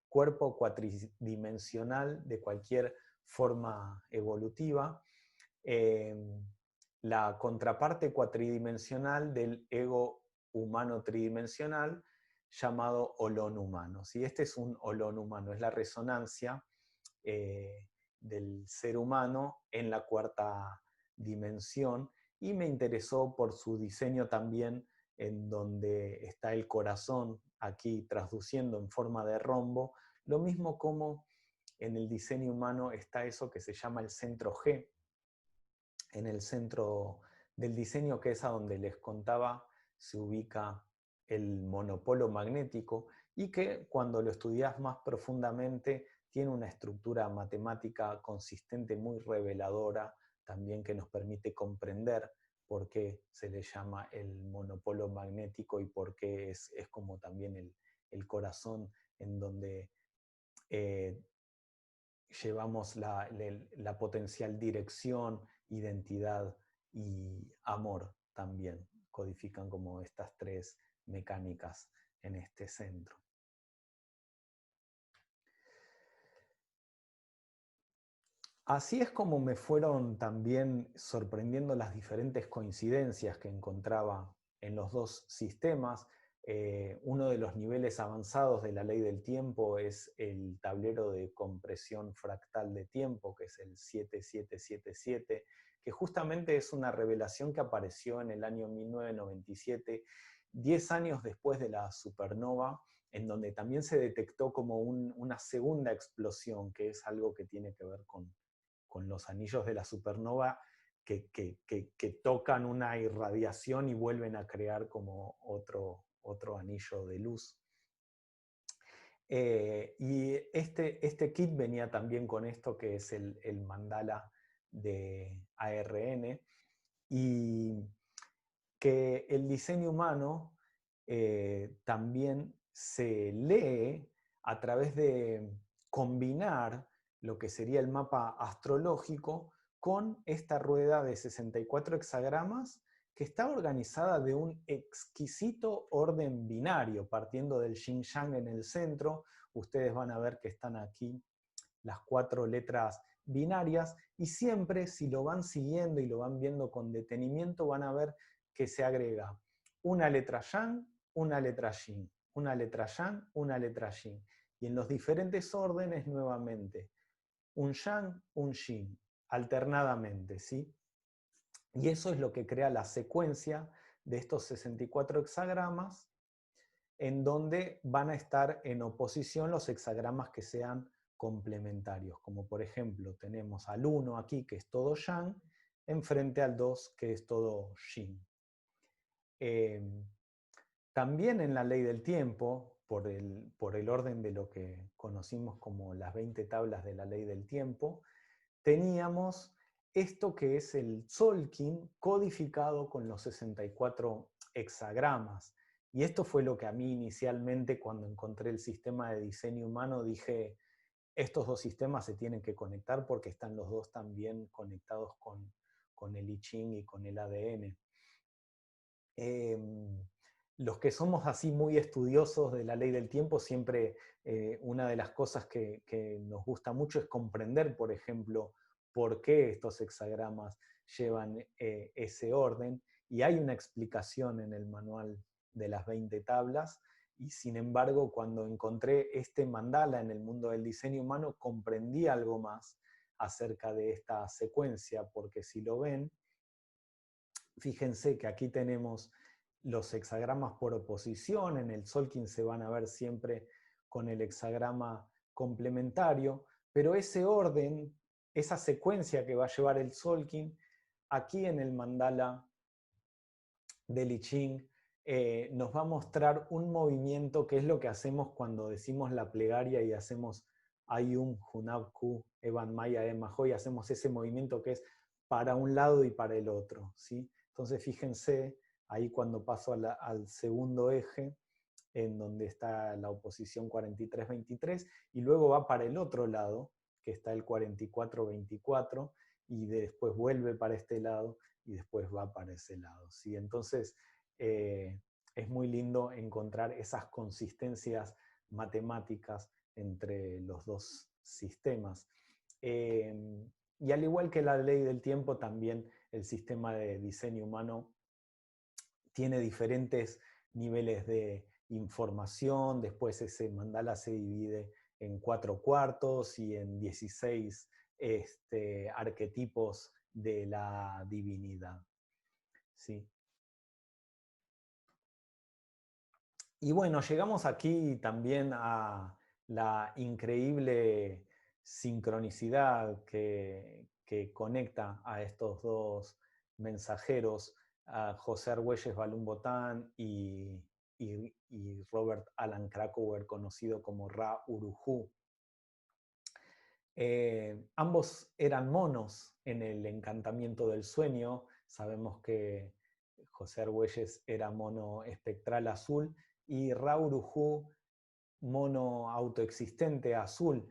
cuerpo cuatridimensional de cualquier forma evolutiva, la contraparte cuatridimensional del ego humano tridimensional llamado olón humano. ¿Sí? Este es un olón humano, es la resonancia del ser humano en la cuarta dimensión, y me interesó por su diseño también, en donde está el corazón aquí traduciendo en forma de rombo, lo mismo como en el diseño humano está eso que se llama el centro G, en el centro del diseño, que es a donde les contaba, se ubica el monopolo magnético, y que cuando lo estudias más profundamente tiene una estructura matemática consistente muy reveladora, también que nos permite comprender por qué se le llama el monopolo magnético y por qué es como también el corazón en donde llevamos la potencial dirección, identidad y amor también. Codifican como estas tres mecánicas en este centro. Así es como me fueron también sorprendiendo las diferentes coincidencias que encontraba en los dos sistemas. Uno de los niveles avanzados de la ley del tiempo es el tablero de compresión fractal de tiempo, que es el 7777, que justamente es una revelación que apareció en el año 1997, 10 años después de la supernova, en donde también se detectó como una segunda explosión, que es algo que tiene que ver con los anillos de la supernova que tocan una irradiación y vuelven a crear como otro anillo de luz. Y este kit venía también con esto que es el mandala de ARN, y que el diseño humano también se lee a través de combinar lo que sería el mapa astrológico con esta rueda de 64 hexagramas que está organizada de un exquisito orden binario, partiendo del yin-yang en el centro. Ustedes van a ver que están aquí las 4 letras binarias, y siempre, si lo van siguiendo y lo van viendo con detenimiento, van a ver que se agrega una letra yang, una letra yin, una letra yang, una letra yin. Y en los diferentes órdenes, nuevamente, un yang, un yin, alternadamente, ¿sí? Y eso es lo que crea la secuencia de estos 64 hexagramas, en donde van a estar en oposición los hexagramas que sean complementarios, como por ejemplo tenemos al 1 aquí, que es todo yang, enfrente al 2, que es todo yin. También en la ley del tiempo, por el orden de lo que conocimos como las 20 tablas de la ley del tiempo, teníamos esto que es el Tzolk'in codificado con los 64 hexagramas. Y esto fue lo que a mí inicialmente, cuando encontré el sistema de diseño humano, dije, estos dos sistemas se tienen que conectar porque están los dos también conectados con el I Ching y con el ADN. Los que somos así muy estudiosos de la ley del tiempo, siempre una de las cosas que nos gusta mucho es comprender, por ejemplo, por qué estos hexagramas llevan ese orden, y hay una explicación en el manual de las 20 tablas, y sin embargo cuando encontré este mandala en el mundo del diseño humano comprendí algo más acerca de esta secuencia, porque si lo ven, fíjense que aquí tenemos los hexagramas por oposición, en el Tzolk'in se van a ver siempre con el hexagrama complementario, pero ese orden, esa secuencia que va a llevar el Tzolk'in, aquí en el mandala del I Ching nos va a mostrar un movimiento que es lo que hacemos cuando decimos la plegaria y hacemos Ayum, Hunabku, Evan Maya, Emahoy, hacemos ese movimiento que es para un lado y para el otro, ¿sí? Entonces fíjense, ahí cuando paso al segundo eje, en donde está la oposición 43-23, y luego va para el otro lado, que está el 44-24, y después vuelve para este lado, y después va para ese lado, ¿sí? Entonces, es muy lindo encontrar esas consistencias matemáticas entre los dos sistemas. Y al igual que la ley del tiempo, también el sistema de diseño humano tiene diferentes niveles de información, después ese mandala se divide en 4 cuartos y en 16 arquetipos de la divinidad. ¿Sí? Y bueno, llegamos aquí también a la increíble sincronicidad que conecta a estos dos mensajeros, a José Argüelles Balún Botán y Robert Alan Krakauer, conocido como Ra Uruhú. Ambos eran monos en el encantamiento del sueño. Sabemos que José Argüelles era mono espectral azul y Ra Uruhú mono autoexistente azul.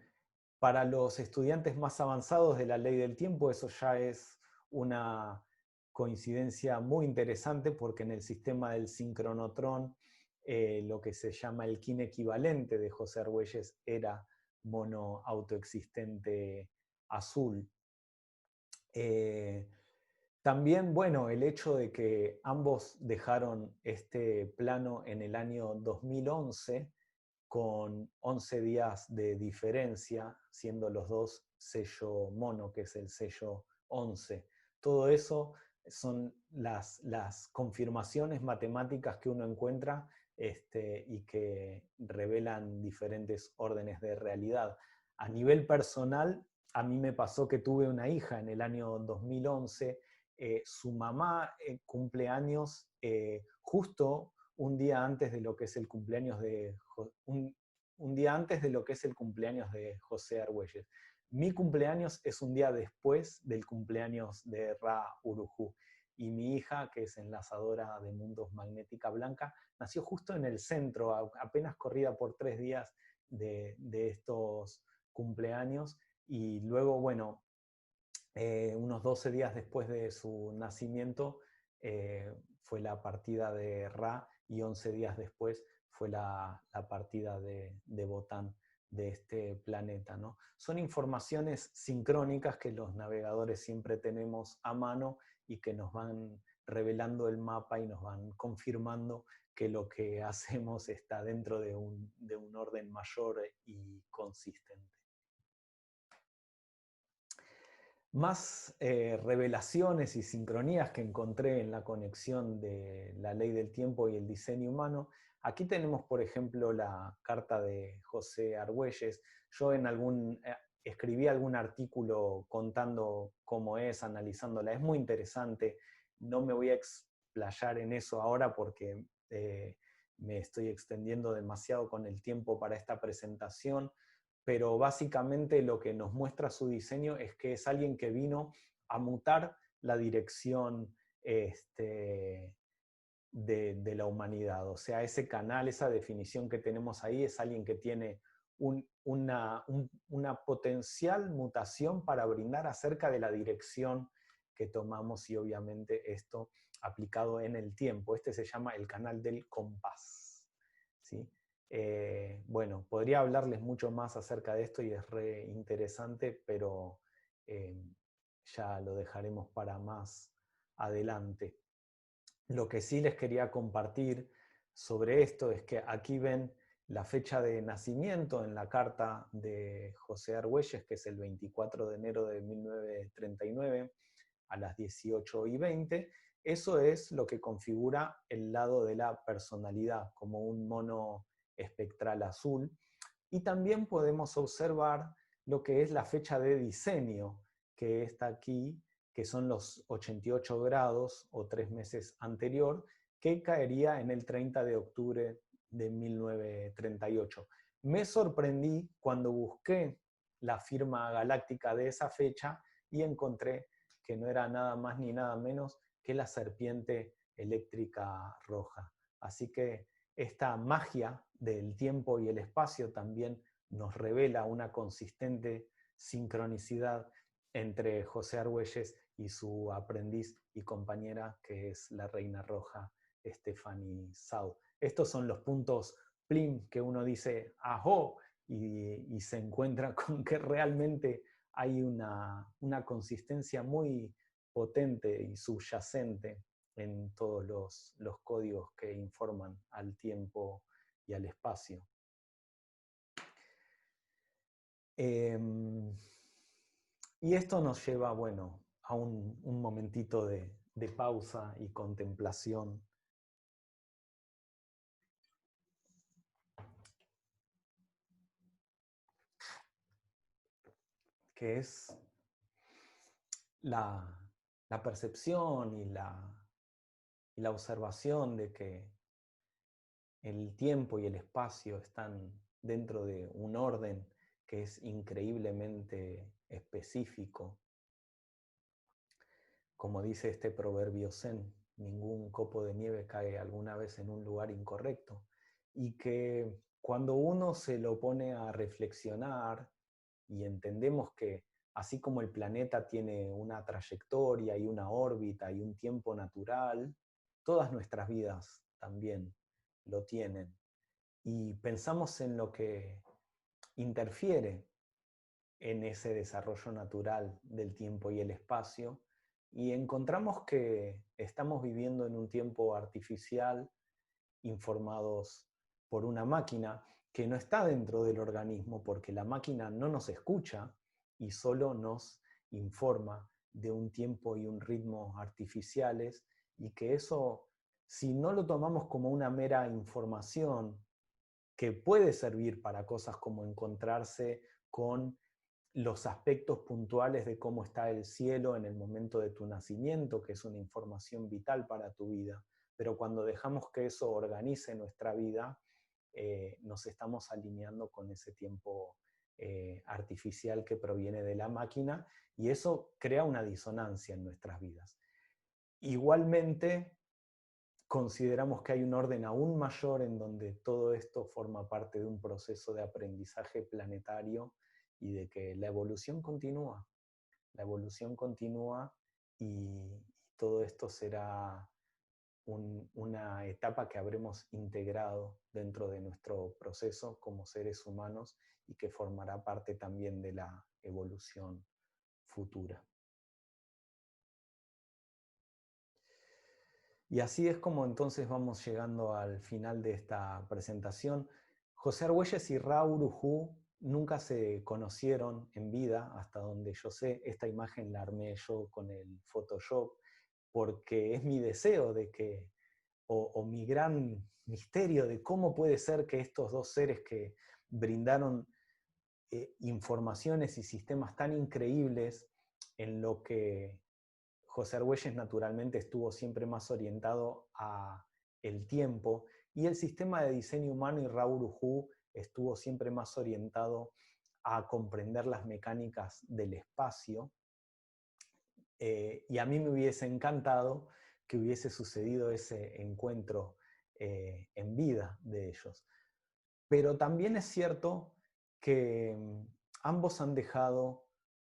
Para los estudiantes más avanzados de la ley del tiempo, eso ya es una coincidencia muy interesante porque en el sistema del sincronotrón, lo que se llama el kin equivalente de José Argüelles era mono autoexistente azul. También, bueno, el hecho de que ambos dejaron este plano en el año 2011, con 11 días de diferencia, siendo los dos sello mono, que es el sello 11. Todo eso son las confirmaciones matemáticas que uno encuentra y que revelan diferentes órdenes de realidad. A nivel personal, a mí me pasó que tuve una hija en el año 2011, su mamá cumple años justo un día antes de lo que es el cumpleaños de un día antes de lo que es el cumpleaños de José Argüelles. Mi cumpleaños es un día después del cumpleaños de Ra Uruhú. Y mi hija, que es enlazadora de mundos magnética blanca, nació justo en el centro, apenas corrida por 3 días de estos cumpleaños. Y luego, bueno, unos 12 días después de su nacimiento fue la partida de Ra y 11 días después fue la partida de Botán de este planeta, ¿no? Son informaciones sincrónicas que los navegadores siempre tenemos a mano y que nos van revelando el mapa y nos van confirmando que lo que hacemos está dentro de un orden mayor y consistente. Más revelaciones y sincronías que encontré en la conexión de la ley del tiempo y el diseño humano. Aquí tenemos, por ejemplo, la carta de José Argüelles. Yo escribí algún artículo contando cómo es, analizándola. Es muy interesante. No me voy a explayar en eso ahora porque me estoy extendiendo demasiado con el tiempo para esta presentación, pero básicamente lo que nos muestra su diseño es que es alguien que vino a mutar la dirección de la humanidad. O sea, ese canal, esa definición que tenemos ahí, es alguien que tiene una potencial mutación para brindar acerca de la dirección que tomamos y obviamente esto aplicado en el tiempo. Este se llama el canal del compás, ¿sí? Bueno, podría hablarles mucho más acerca de esto y es re interesante, pero ya lo dejaremos para más adelante. Lo que sí les quería compartir sobre esto es que aquí ven la fecha de nacimiento en la carta de José Argüelles, que es el 24 de enero de 1939 a las 18:20. Eso es lo que configura el lado de la personalidad, como un mono espectral azul. Y también podemos observar lo que es la fecha de diseño, que está aquí, que son los 88 grados o 3 meses anterior, que caería en el 30 de octubre de 1938. Me sorprendí cuando busqué la firma galáctica de esa fecha y encontré que no era nada más ni nada menos que la serpiente eléctrica roja. Así que esta magia del tiempo y el espacio también nos revela una consistente sincronicidad entre José Argüelles y su aprendiz y compañera, que es la Reina Roja, Stephanie Sau. Estos son los puntos plim que uno dice, ¡ajo! Y se encuentra con que realmente hay una consistencia muy potente y subyacente en todos los códigos que informan al tiempo y al espacio. Y esto nos lleva, bueno, a un momentito de pausa y contemplación. Que es la percepción y la observación de que el tiempo y el espacio están dentro de un orden que es increíblemente específico. Como dice este proverbio zen, ningún copo de nieve cae alguna vez en un lugar incorrecto. Y que cuando uno se lo pone a reflexionar y entendemos que así como el planeta tiene una trayectoria y una órbita y un tiempo natural, todas nuestras vidas también lo tienen. Y pensamos en lo que interfiere en ese desarrollo natural del tiempo y el espacio, y encontramos que estamos viviendo en un tiempo artificial, informados por una máquina que no está dentro del organismo porque la máquina no nos escucha y solo nos informa de un tiempo y un ritmo artificiales, y que eso, si no lo tomamos como una mera información que puede servir para cosas como encontrarse con los aspectos puntuales de cómo está el cielo en el momento de tu nacimiento, que es una información vital para tu vida, pero cuando dejamos que eso organice nuestra vida, nos estamos alineando con ese tiempo artificial que proviene de la máquina, y eso crea una disonancia en nuestras vidas. Igualmente, consideramos que hay un orden aún mayor en donde todo esto forma parte de un proceso de aprendizaje planetario y de que la evolución continúa. La evolución continúa y todo esto será una etapa que habremos integrado dentro de nuestro proceso como seres humanos y que formará parte también de la evolución futura. Y así es como entonces vamos llegando al final de esta presentación. José Argüelles y Raúl Ujú nunca se conocieron en vida, hasta donde yo sé. Esta imagen la armé yo con el Photoshop, porque es mi deseo de que, o mi gran misterio de cómo puede ser que estos dos seres que brindaron informaciones y sistemas tan increíbles en lo que José Argüelles naturalmente estuvo siempre más orientado a el tiempo, y el sistema de diseño humano y Raúl Ujú estuvo siempre más orientado a comprender las mecánicas del espacio. Y a mí me hubiese encantado que hubiese sucedido ese encuentro en vida de ellos. Pero también es cierto que ambos han dejado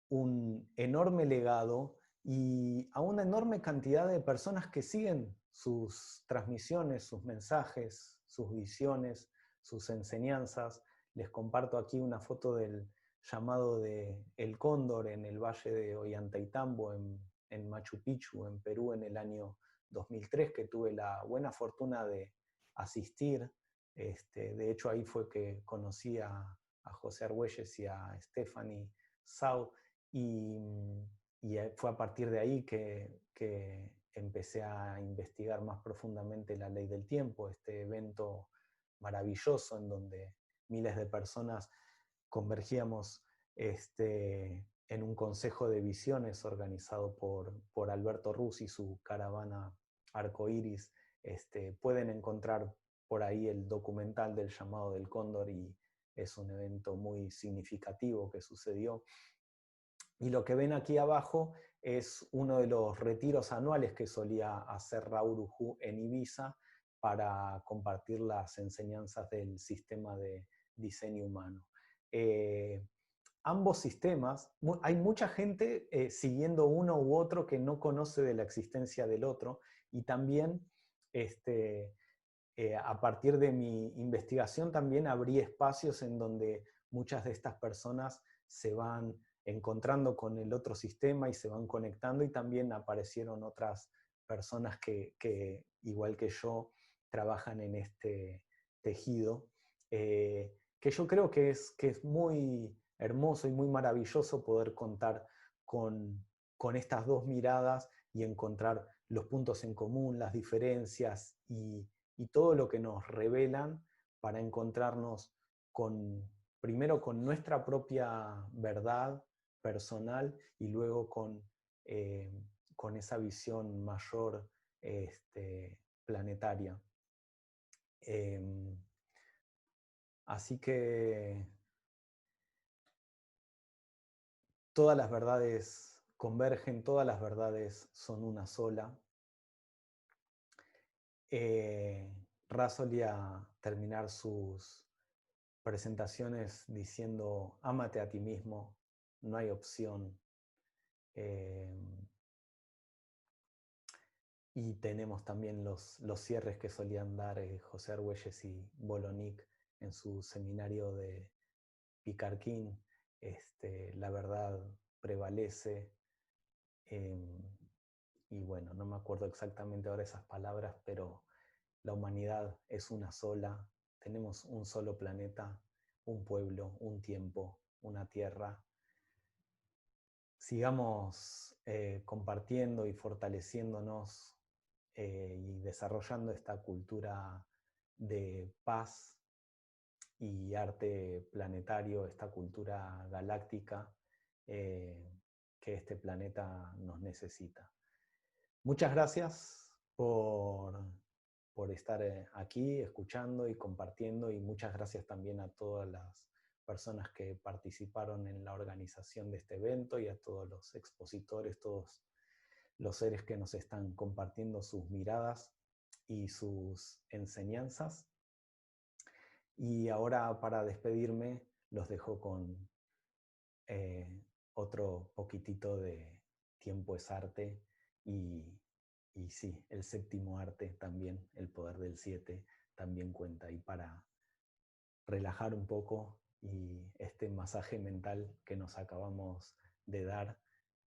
un enorme legado y a una enorme cantidad de personas que siguen sus transmisiones, sus mensajes, sus visiones, sus enseñanzas. Les comparto aquí una foto del llamado de El Cóndor en el valle de Ollantaytambo, en Machu Picchu, en Perú, en el año 2003, que tuve la buena fortuna de asistir. De hecho, ahí fue que conocí a José Argüelles y a Stephanie Sau, y fue a partir de ahí que empecé a investigar más profundamente la ley del tiempo, este evento maravilloso en donde miles de personas convergíamos en un consejo de visiones organizado por Alberto Ruz y su caravana Arcoiris pueden encontrar por ahí el documental del llamado del cóndor y es un evento muy significativo que sucedió. Y lo que ven aquí abajo es uno de los retiros anuales que solía hacer Rauruju en Ibiza para compartir las enseñanzas del sistema de diseño humano. Ambos sistemas, hay mucha gente siguiendo uno u otro que no conoce de la existencia del otro, y también a partir de mi investigación también abrí espacios en donde muchas de estas personas se van encontrando con el otro sistema y se van conectando, y también aparecieron otras personas que igual que yo, trabajan en este tejido, que yo creo que es muy hermoso y muy maravilloso poder contar con estas dos miradas y encontrar los puntos en común, las diferencias y todo lo que nos revelan para encontrarnos primero con nuestra propia verdad personal y luego con esa visión mayor planetaria. Así que todas las verdades convergen, todas las verdades son una sola. Ra solía terminar sus presentaciones diciendo: ámate a ti mismo, no hay opción. Y tenemos también los cierres que solían dar José Argüelles y Bolonic en su seminario de Picarquín. La verdad prevalece. Y bueno, no me acuerdo exactamente ahora esas palabras, pero la humanidad es una sola. Tenemos un solo planeta, un pueblo, un tiempo, una tierra. Sigamos compartiendo y fortaleciéndonos y desarrollando esta cultura de paz y arte planetario, esta cultura galáctica que este planeta nos necesita. Muchas gracias por estar aquí escuchando y compartiendo, y muchas gracias también a todas las personas que participaron en la organización de este evento y a todos los expositores, todos los seres que nos están compartiendo sus miradas y sus enseñanzas. Y ahora, para despedirme, los dejo con otro poquitito de Tiempo es Arte y sí, el séptimo arte también, el poder del 7, también cuenta. Y para relajar un poco y este masaje mental que nos acabamos de dar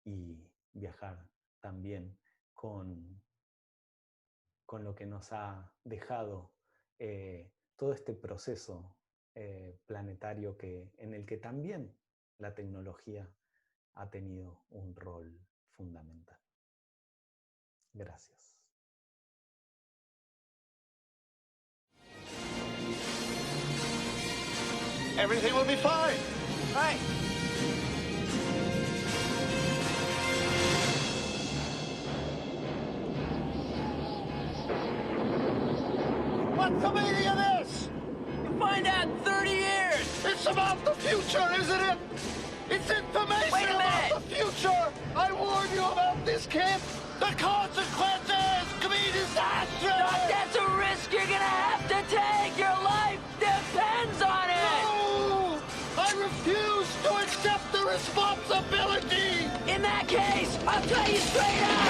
y viajar también con lo que nos ha dejado todo este proceso planetario en el que también la tecnología ha tenido un rol fundamental. Gracias. Everything will be fine. Right. What's the meaning of this? You'll find out in 30 years. It's about the future, isn't it? It's information about the future. I warned you about this, kid. The consequences could be disastrous. Doc, that's a risk you're gonna have to take. Your life depends on it. No! I refuse to accept the responsibility. In that case, I'll tell you straight out.